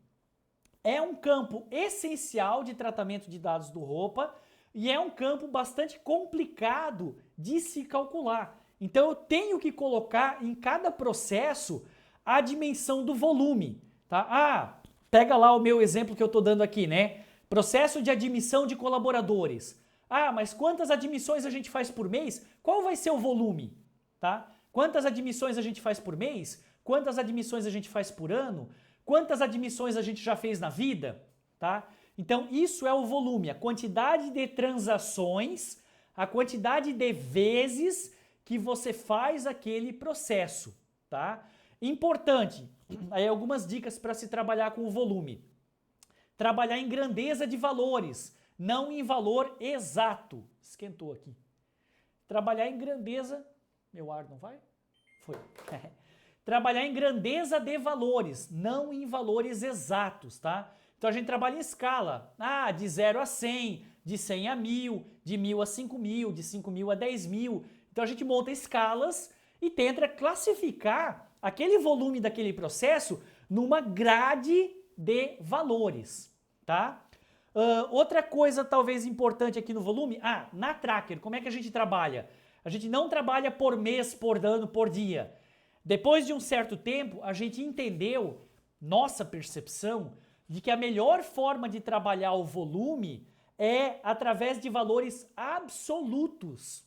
é um campo essencial de tratamento de dados do ROPA e é um campo bastante complicado de se calcular. Então eu tenho que colocar em cada processo a dimensão do volume, tá? Ah, pega lá o meu exemplo que eu estou dando aqui, né? Processo de admissão de colaboradores. Ah, mas quantas admissões a gente faz por mês? Qual vai ser o volume, tá? Quantas admissões a gente faz por mês? Quantas admissões a gente faz por ano? Quantas admissões a gente já fez na vida, tá? Então, isso é o volume, a quantidade de transações, a quantidade de vezes que você faz aquele processo, tá? Importante, aí algumas dicas para se trabalhar com o volume. Trabalhar em grandeza de valores, não em valor exato. Esquentou aqui. Trabalhar em grandeza... Meu ar não vai? Foi. Trabalhar em grandeza de valores, não em valores exatos, tá? Então a gente trabalha em escala. Ah, de 0 a 100, de 100 a 1000, de 1000 a 5000, de 5000 a 10.000. Então a gente monta escalas e tenta classificar aquele volume daquele processo numa grade de valores, tá? Outra coisa talvez importante aqui no volume, na Tracker, como é que a gente trabalha? A gente não trabalha por mês, por ano, por dia. Depois de um certo tempo, a gente entendeu, nossa percepção, de que a melhor forma de trabalhar o volume é através de valores absolutos,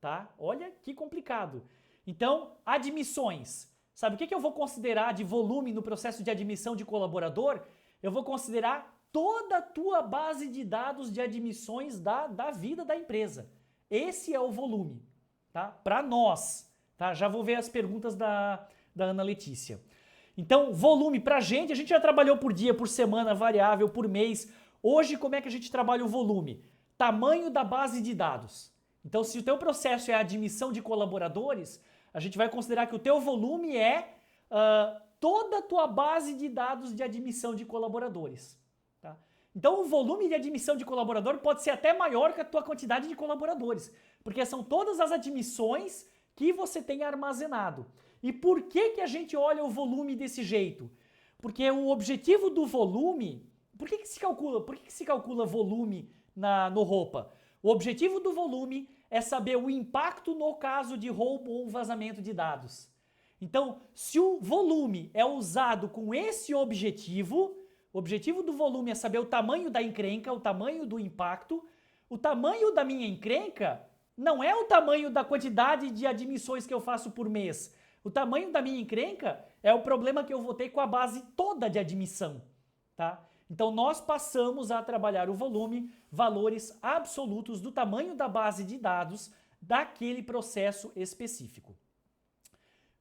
tá? Olha que complicado. Então, admissões. Sabe o que eu vou considerar de volume no processo de admissão de colaborador? Eu vou considerar toda a tua base de dados de admissões da vida da empresa. Esse é o volume, tá? Para nós, tá? Já vou ver as perguntas da Ana Letícia. Então, volume pra gente, a gente já trabalhou por dia, por semana, variável, por mês. Hoje, como é que a gente trabalha o volume? Tamanho da base de dados. Então, se o teu processo é a admissão de colaboradores, a gente vai considerar que o teu volume é toda a tua base de dados de admissão de colaboradores. Tá? Então, o volume de admissão de colaborador pode ser até maior que a tua quantidade de colaboradores, porque são todas as admissões que você tem armazenado. E por que a gente olha o volume desse jeito? Porque o objetivo do volume... Por que se calcula volume no roupa? O objetivo do volume é saber o impacto no caso de roubo ou vazamento de dados. Então, se o volume é usado com esse objetivo, o objetivo do volume é saber o tamanho da encrenca, o tamanho do impacto. O tamanho da minha encrenca não é o tamanho da quantidade de admissões que eu faço por mês. O tamanho da minha encrenca é o problema que eu vou ter com a base toda de admissão, tá? Então, nós passamos a trabalhar o volume, valores absolutos do tamanho da base de dados daquele processo específico.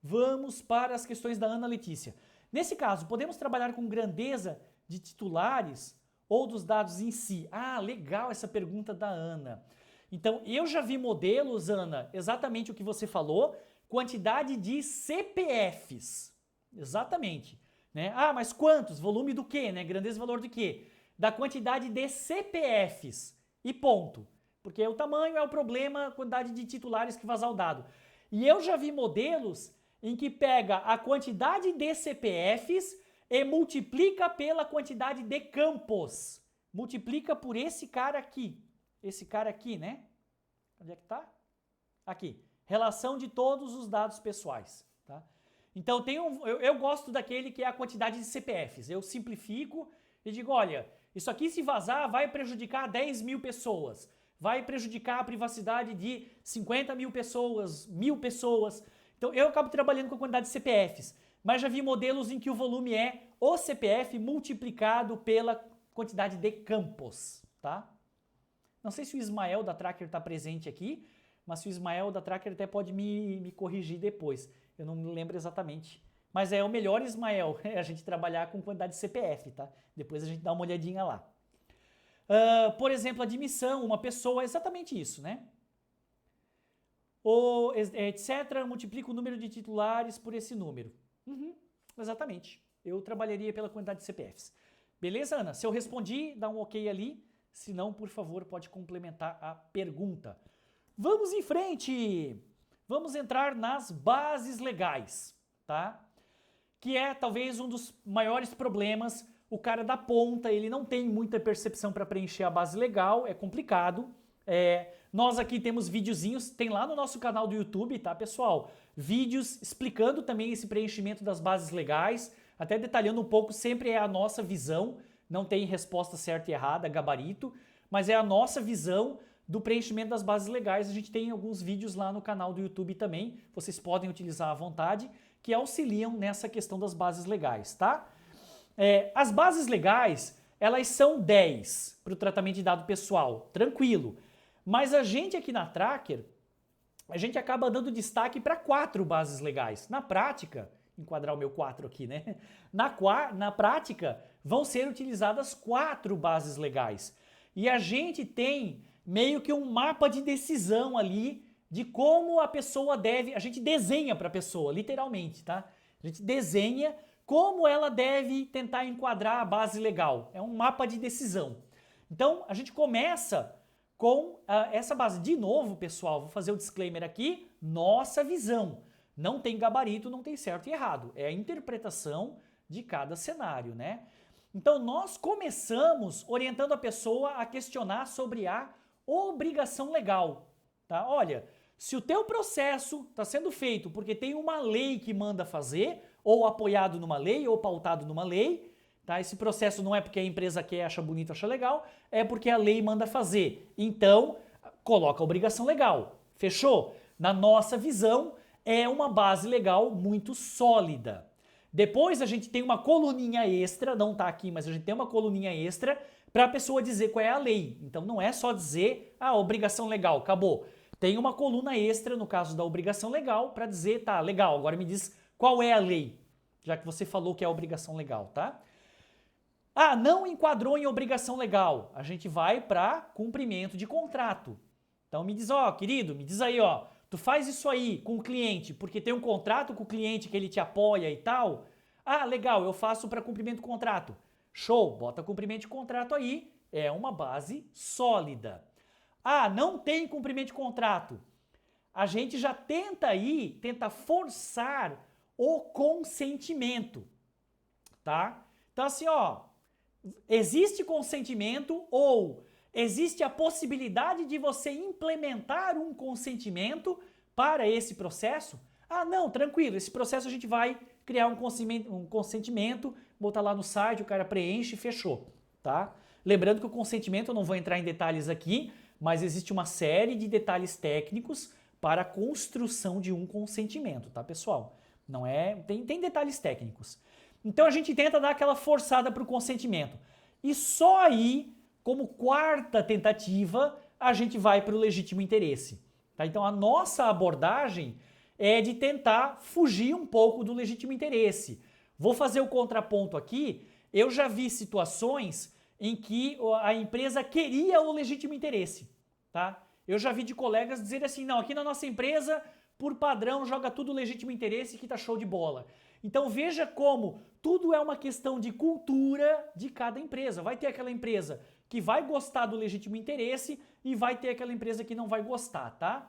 Vamos para as questões da Ana Letícia. Nesse caso, podemos trabalhar com grandeza de titulares ou dos dados em si? Legal essa pergunta da Ana. Então, eu já vi modelos, Ana, exatamente o que você falou, quantidade de CPFs. Exatamente. Né? Mas quantos? Volume do quê? Né? Grandeza e valor do quê? Da quantidade de CPFs. E ponto. Porque o tamanho é o problema, a quantidade de titulares que vazar o dado. E eu já vi modelos em que pega a quantidade de CPFs e multiplica pela quantidade de campos. Multiplica por esse cara aqui. Esse cara aqui, né? Onde é que tá? Aqui. Relação de todos os dados pessoais. Tá? Então, eu gosto daquele que é a quantidade de CPFs. Eu simplifico e digo, olha, isso aqui se vazar vai prejudicar 10 mil pessoas. Vai prejudicar a privacidade de 50 mil pessoas, 1000 pessoas. Então, eu acabo trabalhando com a quantidade de CPFs. Mas já vi modelos em que o volume é o CPF multiplicado pela quantidade de campos. Tá? Não sei se o Ismael da Tracker está presente aqui, mas se o Ismael da Tracker até pode me corrigir depois. Eu não me lembro exatamente. Mas é o melhor, Ismael, a gente trabalhar com quantidade de CPF, tá? Depois a gente dá uma olhadinha lá. Por exemplo, admissão, uma pessoa, é exatamente isso, né? Etc., multiplica o número de titulares por esse número. Exatamente. Eu trabalharia pela quantidade de CPFs. Beleza, Ana? Se eu respondi, dá um ok ali. Se não, por favor, pode complementar a pergunta. Vamos em frente! Vamos entrar nas bases legais, tá? Que é talvez um dos maiores problemas. O cara da ponta, ele não tem muita percepção para preencher a base legal, é complicado. Nós aqui temos videozinhos, tem lá no nosso canal do YouTube, tá, pessoal? Vídeos explicando também esse preenchimento das bases legais, até detalhando um pouco, sempre é a nossa visão, não tem resposta certa e errada, gabarito, mas é a nossa visão do preenchimento das bases legais. A gente tem alguns vídeos lá no canal do YouTube também, vocês podem utilizar à vontade, que auxiliam nessa questão das bases legais, tá? As bases legais, elas são 10 para o tratamento de dado pessoal, tranquilo. Mas a gente aqui na Tracker, a gente acaba dando destaque para 4 bases legais. Na prática, enquadrar o meu 4 aqui, né? Na prática, vão ser utilizadas 4 bases legais. E a gente tem meio que um mapa de decisão ali de como a pessoa deve... A gente desenha para a pessoa, literalmente, tá? A gente desenha como ela deve tentar enquadrar a base legal. É um mapa de decisão. Então, a gente começa com essa base. De novo, pessoal, vou fazer o disclaimer aqui, nossa visão. Não tem gabarito, não tem certo e errado. É a interpretação de cada cenário, né? Então, nós começamos orientando a pessoa a questionar sobre a obrigação legal, tá? Olha, se o teu processo está sendo feito porque tem uma lei que manda fazer, ou apoiado numa lei, ou pautado numa lei, tá? Esse processo não é porque a empresa quer, acha bonito, acha legal, é porque a lei manda fazer. Então, coloca a obrigação legal. Fechou? Na nossa visão, é uma base legal muito sólida. Depois a gente tem uma coluninha extra, não está aqui, mas a gente tem uma coluninha extra para a pessoa dizer qual é a lei. Então não é só dizer, obrigação legal, acabou. Tem uma coluna extra no caso da obrigação legal para dizer, tá, legal, agora me diz qual é a lei, já que você falou que é a obrigação legal, tá? Não enquadrou em obrigação legal. A gente vai para cumprimento de contrato. Então me diz, querido, me diz aí, tu faz isso aí com o cliente porque tem um contrato com o cliente que ele te apoia e tal? Legal, eu faço para cumprimento de contrato. Show, bota cumprimento de contrato aí, é uma base sólida. Não tem cumprimento de contrato. A gente já tenta forçar o consentimento, tá? Então assim, existe consentimento ou existe a possibilidade de você implementar um consentimento para esse processo? Não, tranquilo, esse processo a gente vai criar um consentimento, botar lá no site, o cara preenche e fechou, tá? Lembrando que o consentimento, eu não vou entrar em detalhes aqui, mas existe uma série de detalhes técnicos para a construção de um consentimento, tá, pessoal? Não é, tem detalhes técnicos. Então a gente tenta dar aquela forçada para o consentimento. E só aí, como quarta tentativa, a gente vai para o legítimo interesse. Tá? Então a nossa abordagem é de tentar fugir um pouco do legítimo interesse. Vou fazer o contraponto aqui. Eu já vi situações em que a empresa queria o legítimo interesse. Tá? Eu já vi de colegas dizer assim, não, aqui na nossa empresa, por padrão, joga tudo legítimo interesse que tá show de bola. Então veja como tudo é uma questão de cultura de cada empresa. Vai ter aquela empresa que vai gostar do legítimo interesse e vai ter aquela empresa que não vai gostar, tá?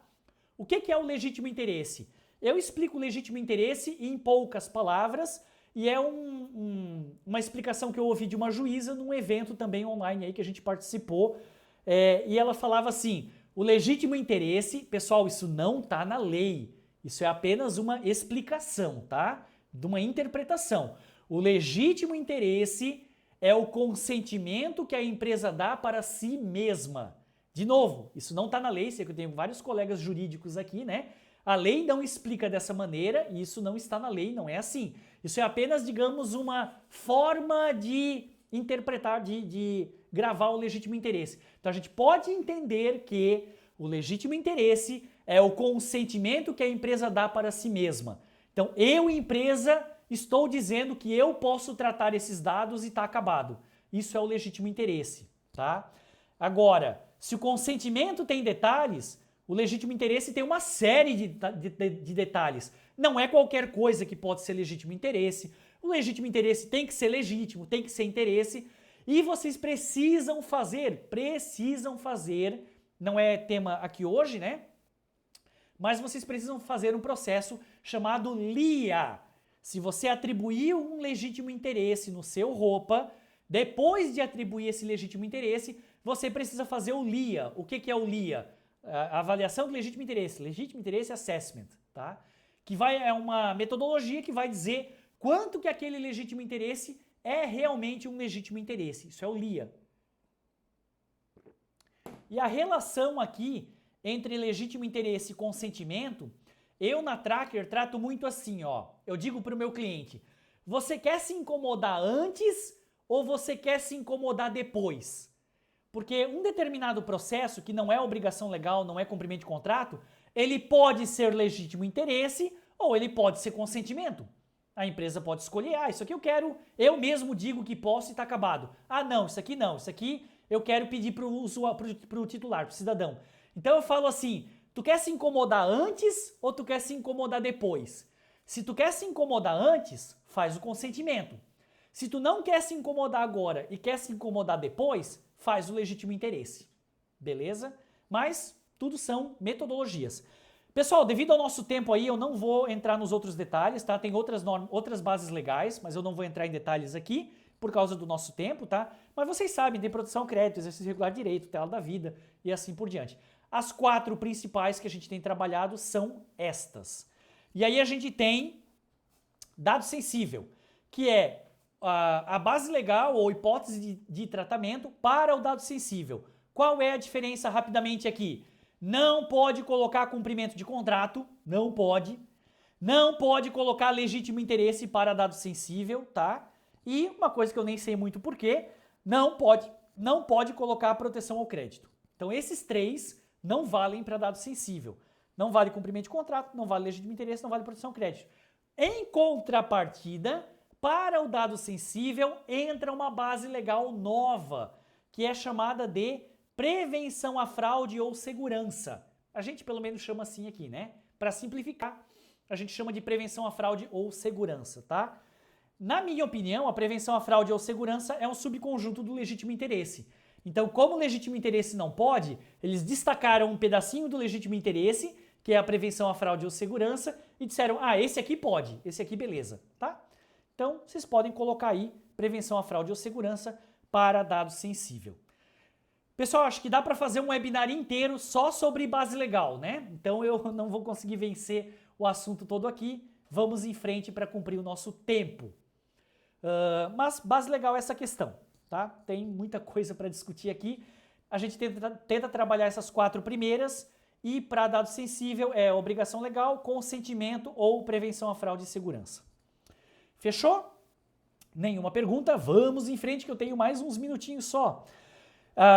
O que é o legítimo interesse? Eu explico o legítimo interesse em poucas palavras e é uma explicação que eu ouvi de uma juíza num evento também online aí que a gente participou e ela falava assim, o legítimo interesse, pessoal, isso não tá na lei, isso é apenas uma explicação, tá? De uma interpretação. O legítimo interesse é o consentimento que a empresa dá para si mesma. De novo, isso não está na lei, sei que eu tenho vários colegas jurídicos aqui, né? A lei não explica dessa maneira e isso não está na lei, não é assim. Isso é apenas, digamos, uma forma de interpretar, de gravar o legítimo interesse. Então a gente pode entender que o legítimo interesse é o consentimento que a empresa dá para si mesma. Então, eu, empresa, estou dizendo que eu posso tratar esses dados e está acabado. Isso é o legítimo interesse, tá? Agora, se o consentimento tem detalhes, o legítimo interesse tem uma série de detalhes. Não é qualquer coisa que pode ser legítimo interesse. O legítimo interesse tem que ser legítimo, tem que ser interesse. E vocês precisam fazer, não é tema aqui hoje, né? Mas vocês precisam fazer um processo chamado LIA. Se você atribuir um legítimo interesse no seu ROPA, depois de atribuir esse legítimo interesse, você precisa fazer o LIA. O que é o LIA? A avaliação do legítimo interesse assessment, tá? Que é uma metodologia que vai dizer quanto que aquele legítimo interesse é realmente um legítimo interesse. Isso é o LIA. E a relação aqui entre legítimo interesse e consentimento, eu na Tracker trato muito assim, eu digo para o meu cliente, você quer se incomodar antes ou você quer se incomodar depois? Porque um determinado processo, que não é obrigação legal, não é cumprimento de contrato, ele pode ser legítimo interesse ou ele pode ser consentimento. A empresa pode escolher, isso aqui eu quero, eu mesmo digo que posso e está acabado. Não, isso aqui eu quero pedir para o titular, para o cidadão. Então eu falo assim, tu quer se incomodar antes ou tu quer se incomodar depois? Se tu quer se incomodar antes, faz o consentimento. Se tu não quer se incomodar agora e quer se incomodar depois, faz o legítimo interesse. Beleza? Mas tudo são metodologias. Pessoal, devido ao nosso tempo aí, eu não vou entrar nos outros detalhes, tá? Tem outras bases legais, mas eu não vou entrar em detalhes aqui. por causa do nosso tempo, tá? Mas vocês sabem, tem produção crédito, exercício regular de direito, tela da vida e assim por diante. As 4 principais que a gente tem trabalhado são estas. E aí a gente tem dado sensível, que é a base legal ou hipótese de tratamento para o dado sensível. Qual é a diferença rapidamente aqui? Não pode colocar cumprimento de contrato, não pode. Não pode colocar legítimo interesse para dado sensível, tá? E uma coisa que eu nem sei muito porquê, não pode colocar proteção ao crédito. Então esses 3 não valem para dado sensível. Não vale cumprimento de contrato, não vale legítimo interesse, não vale proteção ao crédito. Em contrapartida, para o dado sensível, entra uma base legal nova, que é chamada de prevenção à fraude ou segurança. A gente pelo menos chama assim aqui, né? Para simplificar, a gente chama de prevenção à fraude ou segurança, tá? Na minha opinião, a prevenção à fraude ou segurança é um subconjunto do legítimo interesse. Então, como o legítimo interesse não pode, eles destacaram um pedacinho do legítimo interesse, que é a prevenção à fraude ou segurança, e disseram, esse aqui pode, esse aqui beleza, tá? Então, vocês podem colocar aí prevenção à fraude ou segurança para dado sensível. Pessoal, acho que dá para fazer um webinar inteiro só sobre base legal, né? Então, eu não vou conseguir vencer o assunto todo aqui. Vamos em frente para cumprir o nosso tempo. Mas base legal é essa questão, tá? Tem muita coisa para discutir aqui. A gente tenta trabalhar essas 4 primeiras e para dado sensível é obrigação legal, consentimento ou prevenção à fraude e segurança. Fechou? Nenhuma pergunta? Vamos em frente que eu tenho mais uns minutinhos só.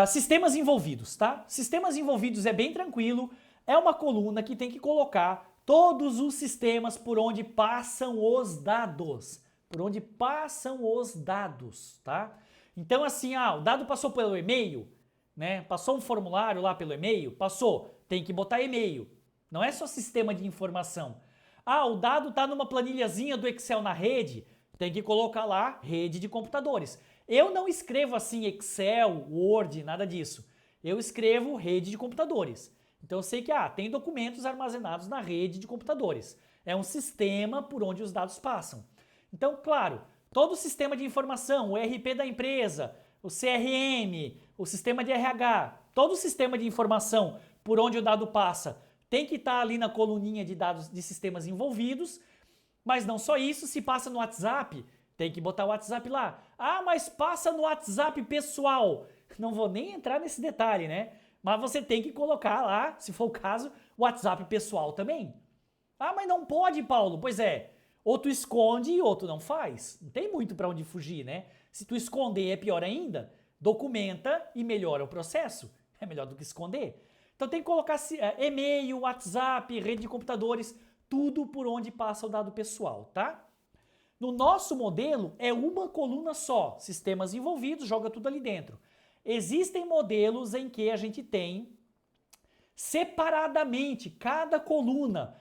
Sistemas envolvidos, tá? Sistemas envolvidos é bem tranquilo, é uma coluna que tem que colocar todos os sistemas por onde passam os dados. Por onde passam os dados, tá? Então assim, o dado passou pelo e-mail, né? Passou um formulário lá pelo e-mail? Passou, tem que botar e-mail. Não é só sistema de informação. O dado está numa planilhazinha do Excel na rede, tem que colocar lá rede de computadores. Eu não escrevo assim Excel, Word, nada disso. Eu escrevo rede de computadores. Então eu sei que tem documentos armazenados na rede de computadores. É um sistema por onde os dados passam. Então, claro, todo o sistema de informação, o ERP da empresa, o CRM, o sistema de RH, todo o sistema de informação por onde o dado passa tem que estar ali na coluninha de dados de sistemas envolvidos, mas não só isso, se passa no WhatsApp, tem que botar o WhatsApp lá. Mas passa no WhatsApp pessoal. Não vou nem entrar nesse detalhe, né? Mas você tem que colocar lá, se for o caso, o WhatsApp pessoal também. Mas não pode, Paulo. Pois é, ou tu esconde e outro não faz. Não tem muito para onde fugir, né? Se tu esconder é pior ainda, documenta e melhora o processo. É melhor do que esconder. Então tem que colocar e-mail, WhatsApp, rede de computadores, tudo por onde passa o dado pessoal, tá? No nosso modelo é uma coluna só, sistemas envolvidos, joga tudo ali dentro. Existem modelos em que a gente tem separadamente cada coluna.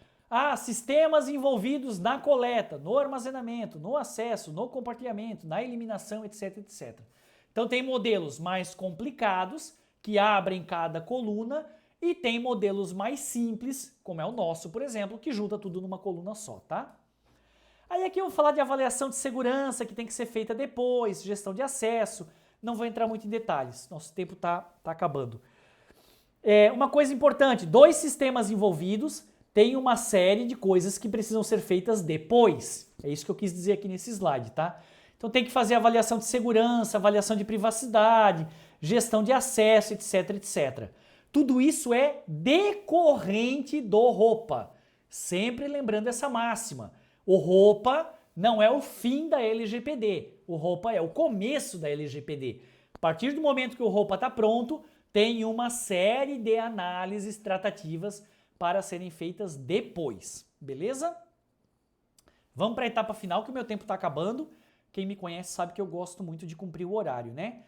Sistemas envolvidos na coleta, no armazenamento, no acesso, no compartilhamento, na eliminação, etc, etc. Então tem modelos mais complicados que abrem cada coluna e tem modelos mais simples, como é o nosso, por exemplo, que junta tudo numa coluna só, tá? Aí aqui eu vou falar de avaliação de segurança, que tem que ser feita depois, gestão de acesso, não vou entrar muito em detalhes, nosso tempo tá acabando. Uma coisa importante, 2 sistemas envolvidos têm uma série de coisas que precisam ser feitas depois. É isso que eu quis dizer aqui nesse slide, tá? Então tem que fazer avaliação de segurança, avaliação de privacidade, gestão de acesso, etc, etc. Tudo isso é decorrente do ROPA. Sempre lembrando essa máxima. O ROPA não é o fim da LGPD. O ROPA é o começo da LGPD. A partir do momento que o ROPA está pronto, tem uma série de análises tratativas para serem feitas depois. Beleza? Vamos para a etapa final, que o meu tempo está acabando. Quem me conhece sabe que eu gosto muito de cumprir o horário, né?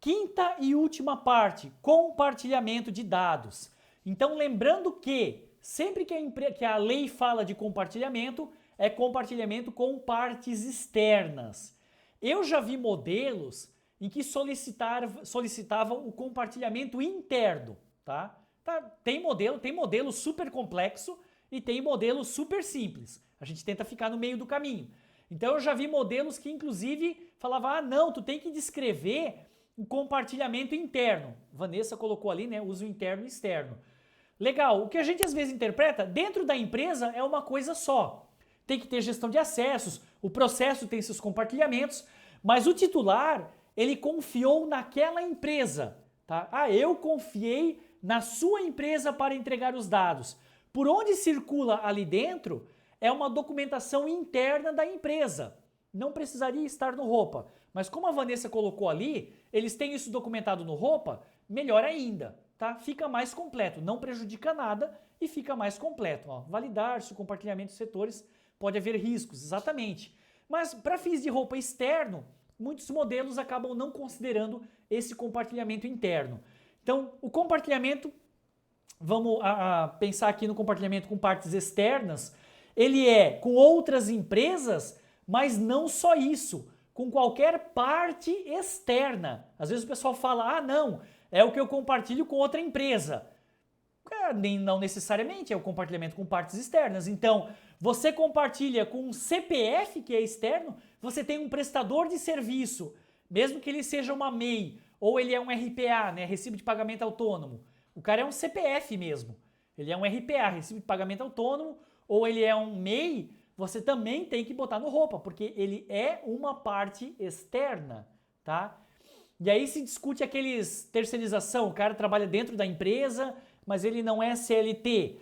Quinta e última parte, compartilhamento de dados. Então, lembrando que sempre que a lei fala de compartilhamento, é compartilhamento com partes externas. Eu já vi modelos em que solicitavam o compartilhamento interno, tá? Tem modelo super complexo e tem modelo super simples. A gente tenta ficar no meio do caminho. Então eu já vi modelos que inclusive falava, ah não, tu tem que descrever o compartilhamento interno. Vanessa colocou ali, né, uso interno e externo. Legal, o que a gente às vezes interpreta, dentro da empresa é uma coisa só. Tem que ter gestão de acessos, o processo tem seus compartilhamentos, mas o titular, ele confiou naquela empresa, tá? Ah, eu confiei na sua empresa para entregar os dados. Por onde circula ali dentro é uma documentação interna da empresa. Não precisaria estar no ROPA, mas como a Vanessa colocou ali, eles têm isso documentado no ROPA, melhor ainda, tá? Fica mais completo, não prejudica nada e fica mais completo. Ó, validar-se o compartilhamento de setores, pode haver riscos, exatamente. Mas para fins de ROPA externo, muitos modelos acabam não considerando esse compartilhamento interno. Então, o compartilhamento, vamos pensar aqui no compartilhamento com partes externas, ele é com outras empresas, mas não só isso, com qualquer parte externa. Às vezes o pessoal fala, ah não, é o que eu compartilho com outra empresa. Não necessariamente, é o compartilhamento com partes externas. Então, você compartilha com um CPF que é externo, você tem um prestador de serviço, mesmo que ele seja uma MEI, ou ele é um RPA, né, Recibo de Pagamento Autônomo. O cara é um CPF mesmo, ele é um RPA, Recibo de Pagamento Autônomo, ou ele é um MEI, você também tem que botar no ROPA, porque ele é uma parte externa, tá? E aí se discute aqueles terceirização, o cara trabalha dentro da empresa, mas ele não é CLT.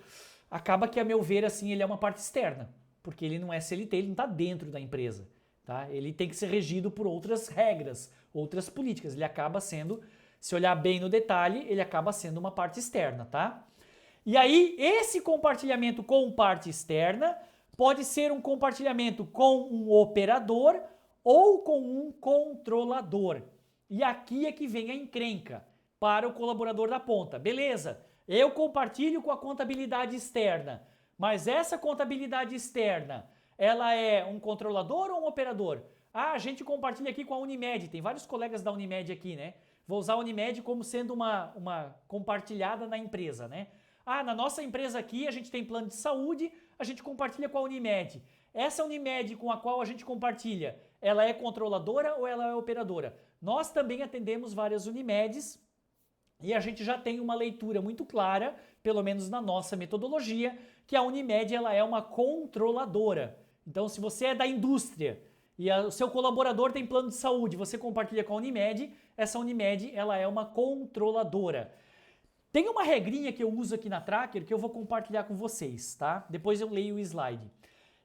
Acaba que, a meu ver, assim, ele é uma parte externa, porque ele não é CLT, ele não está dentro da empresa, tá? Ele tem que ser regido por outras regras, outras políticas. Ele acaba sendo, se olhar bem no detalhe, ele acaba sendo uma parte externa, tá? E aí, esse compartilhamento com parte externa pode ser um compartilhamento com um operador ou com um controlador. E aqui é que vem a encrenca para o colaborador da ponta. Beleza, eu compartilho com a contabilidade externa, mas essa contabilidade externa, ela é um controlador ou um operador? Ah, a gente compartilha aqui com a Unimed, tem vários colegas da Unimed aqui, né? Vou usar a Unimed como sendo uma compartilhada na empresa, né? Ah, na nossa empresa aqui a gente tem plano de saúde, a gente compartilha com a Unimed. Essa Unimed com a qual a gente compartilha, ela é controladora ou ela é operadora? Nós também atendemos várias Unimedes e a gente já tem uma leitura muito clara, pelo menos na nossa metodologia, que a Unimed ela é uma controladora. Então, se você é da indústria e o seu colaborador tem plano de saúde, você compartilha com a Unimed, essa Unimed ela é uma controladora. Tem uma regrinha que eu uso aqui na Tracker que eu vou compartilhar com vocês, tá? Depois eu leio o slide.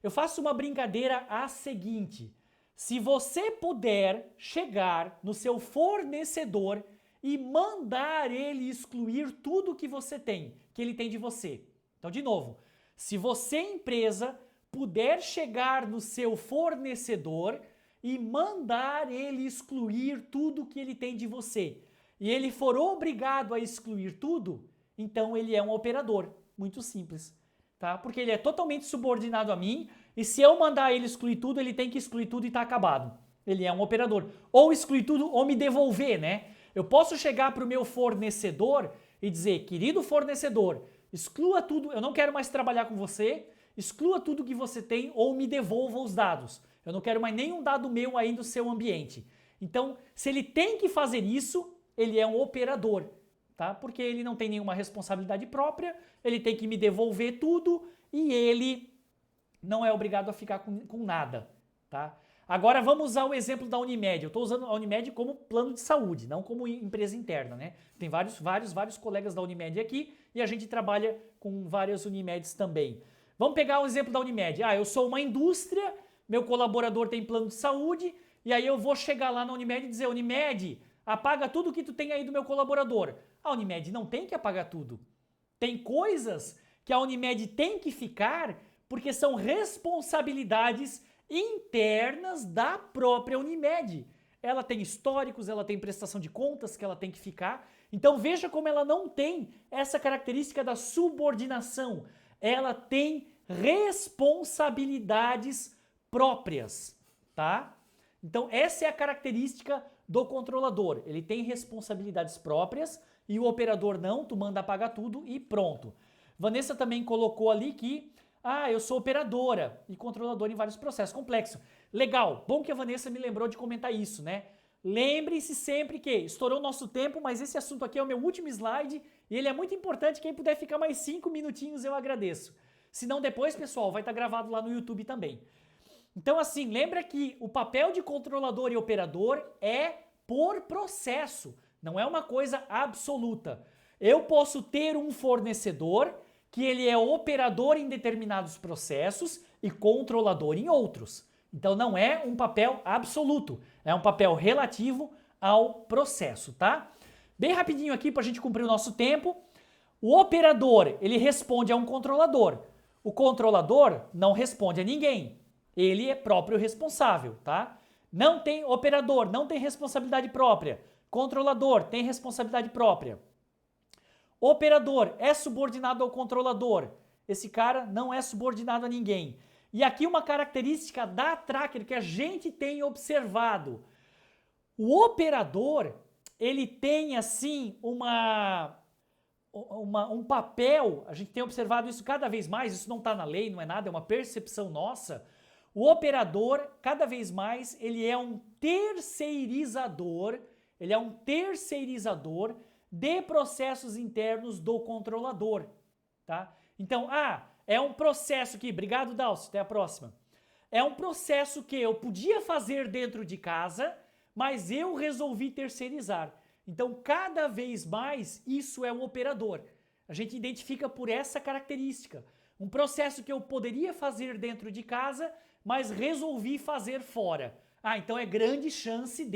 Eu faço uma brincadeira a seguinte: se você puder chegar no seu fornecedor e mandar ele excluir tudo que você tem, que ele tem de você. Então, de novo, se você, empresa, puder chegar no seu fornecedor e mandar ele excluir tudo que ele tem de você, e ele for obrigado a excluir tudo, então ele é um operador. Muito simples, tá? Porque ele é totalmente subordinado a mim, e se eu mandar ele excluir tudo, ele tem que excluir tudo e tá acabado. Ele é um operador. Ou excluir tudo ou me devolver, né? Eu posso chegar para o meu fornecedor e dizer, querido fornecedor, exclua tudo, eu não quero mais trabalhar com você, exclua tudo que você tem ou me devolva os dados. Eu não quero mais nenhum dado meu aí do seu ambiente. Então, se ele tem que fazer isso, ele é um operador, tá? Porque ele não tem nenhuma responsabilidade própria, ele tem que me devolver tudo e ele não é obrigado a ficar com nada, tá? Agora vamos usar o exemplo da Unimed. Eu estou usando a Unimed como plano de saúde, não como empresa interna, né? Tem vários colegas da Unimed aqui e a gente trabalha com várias Unimeds também. Vamos pegar o exemplo da Unimed. Ah, eu sou uma indústria, meu colaborador tem plano de saúde e aí eu vou chegar lá na Unimed e dizer, Unimed, apaga tudo que tu tem aí do meu colaborador. A Unimed não tem que apagar tudo. Tem coisas que a Unimed tem que ficar porque são responsabilidades internas da própria Unimed. Ela tem históricos, ela tem prestação de contas que ela tem que ficar. Então veja como ela não tem essa característica da subordinação. Ela tem responsabilidades próprias, tá? Então essa é a característica do controlador. Ele tem responsabilidades próprias e o operador não, tu manda apagar tudo e pronto. Vanessa também colocou ali que Ah, eu sou operadora e controladora em vários processos. Complexo. Legal. Bom que a Vanessa me lembrou de comentar isso, né? Lembre-se sempre que estourou o nosso tempo, mas esse assunto aqui é o meu último slide e ele é muito importante. Quem puder ficar mais 5 minutinhos, eu agradeço. Se não, depois, pessoal, vai estar gravado lá no YouTube também. Então, assim, lembra que o papel de controlador e operador é por processo, não é uma coisa absoluta. Eu posso ter um fornecedor que ele é operador em determinados processos e controlador em outros. Então não é um papel absoluto, é um papel relativo ao processo, tá? Bem rapidinho aqui para a gente cumprir o nosso tempo. O operador, ele responde a um controlador. O controlador não responde a ninguém. Ele é próprio responsável, tá? Não tem operador, não tem responsabilidade própria. Controlador tem responsabilidade própria. Operador é subordinado ao controlador. Esse cara não é subordinado a ninguém. E aqui uma característica da Tracker que a gente tem observado. O operador, ele tem assim um papel, a gente tem observado isso cada vez mais, isso não está na lei, não é nada, é uma percepção nossa. O operador, cada vez mais, ele é um terceirizador de processos internos do controlador, tá? Então, é um processo que, obrigado Dalcio, até a próxima. É um processo que eu podia fazer dentro de casa, mas eu resolvi terceirizar. Então, cada vez mais, isso é um operador. A gente identifica por essa característica. Um processo que eu poderia fazer dentro de casa, mas resolvi fazer fora. Então é grande chance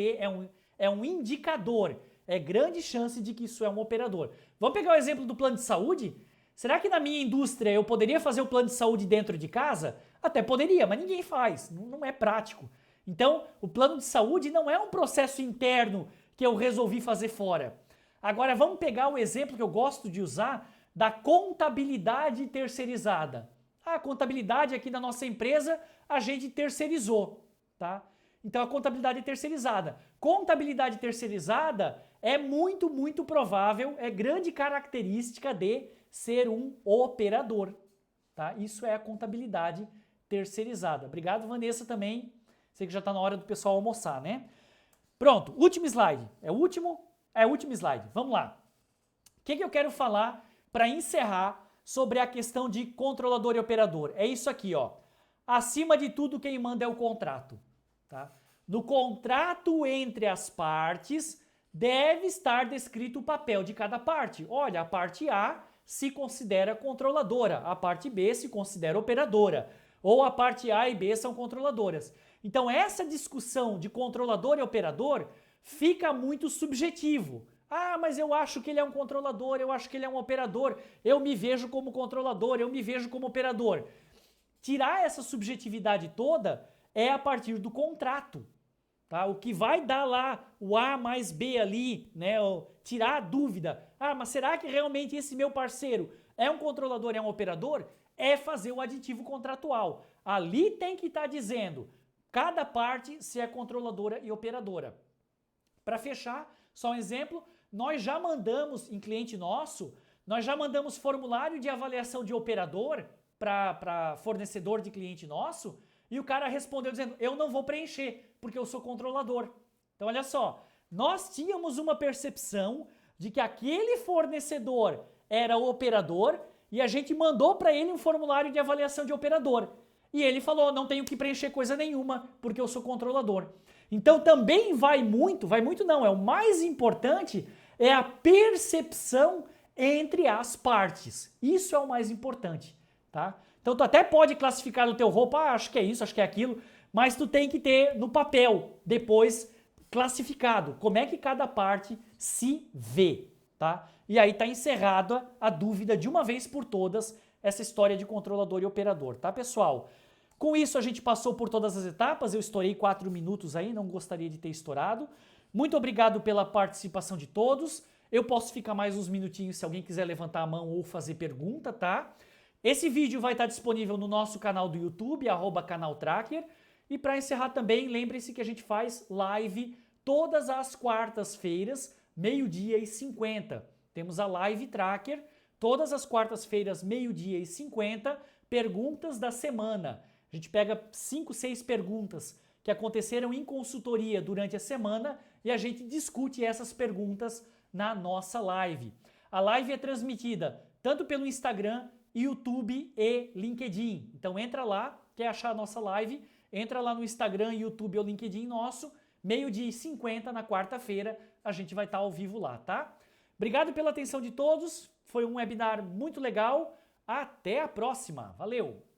é um indicador, é grande chance de que isso é um operador. Vamos pegar o exemplo do plano de saúde? Será que na minha indústria eu poderia fazer o plano de saúde dentro de casa? Até poderia, mas ninguém faz, não é prático. Então, o plano de saúde não é um processo interno que eu resolvi fazer fora. Agora, vamos pegar o exemplo que eu gosto de usar da contabilidade terceirizada. A contabilidade aqui da nossa empresa a gente terceirizou, tá? Então a contabilidade é terceirizada. Contabilidade terceirizada é muito, muito provável, é grande característica de ser um operador, tá? Isso é a contabilidade terceirizada. Obrigado, Vanessa, também. Sei que já está na hora do pessoal almoçar, né? Pronto, último slide. É o último? É o último slide. Vamos lá. O que eu quero falar para encerrar sobre a questão de controlador e operador? É isso aqui, ó. Acima de tudo, quem manda é o contrato. Tá? No contrato entre as partes, deve estar descrito o papel de cada parte. Olha, a parte A se considera controladora, a parte B se considera operadora, ou a parte A e B são controladoras. Então, essa discussão de controlador e operador fica muito subjetivo. Mas eu acho que ele é um controlador, eu acho que ele é um operador, eu me vejo como controlador, eu me vejo como operador. Tirar essa subjetividade toda é a partir do contrato, tá? O que vai dar lá o A mais B ali, né? Tirar a dúvida. Mas será que realmente esse meu parceiro é um controlador, é um operador? É fazer o aditivo contratual. Ali tem que estar dizendo cada parte se é controladora e operadora. Para fechar, só um exemplo, nós já mandamos em cliente nosso, nós já mandamos formulário de avaliação de operador para fornecedor de cliente nosso, e o cara respondeu dizendo, eu não vou preencher, porque eu sou controlador. Então olha só, nós tínhamos uma percepção de que aquele fornecedor era o operador, e a gente mandou para ele um formulário de avaliação de operador. E ele falou, não tenho que preencher coisa nenhuma, porque eu sou controlador. Então também vai muito não, é o mais importante, é a percepção entre as partes. Isso é o mais importante, tá? Então tu até pode classificar no teu roupa, acho que é isso, acho que é aquilo, mas tu tem que ter no papel depois classificado como é que cada parte se vê, tá? E aí tá encerrada a dúvida de uma vez por todas essa história de controlador e operador, tá, pessoal? Com isso a gente passou por todas as etapas, eu estourei 4 minutos aí, não gostaria de ter estourado. Muito obrigado pela participação de todos. Eu posso ficar mais uns minutinhos se alguém quiser levantar a mão ou fazer pergunta, tá? Esse vídeo vai estar disponível no nosso canal do YouTube, @canaltracker. E para encerrar também, lembre-se que a gente faz live todas as quartas-feiras, 12h50. Temos a Live Tracker, todas as quartas-feiras, 12h50, perguntas da semana. A gente pega 5, 6 perguntas que aconteceram em consultoria durante a semana e a gente discute essas perguntas na nossa live. A live é transmitida tanto pelo Instagram, YouTube e LinkedIn. Então entra lá, quer achar a nossa live, entra lá no Instagram, YouTube ou LinkedIn nosso, 12h50 na quarta-feira, a gente vai estar ao vivo lá, tá? Obrigado pela atenção de todos, foi um webinar muito legal, até a próxima, valeu!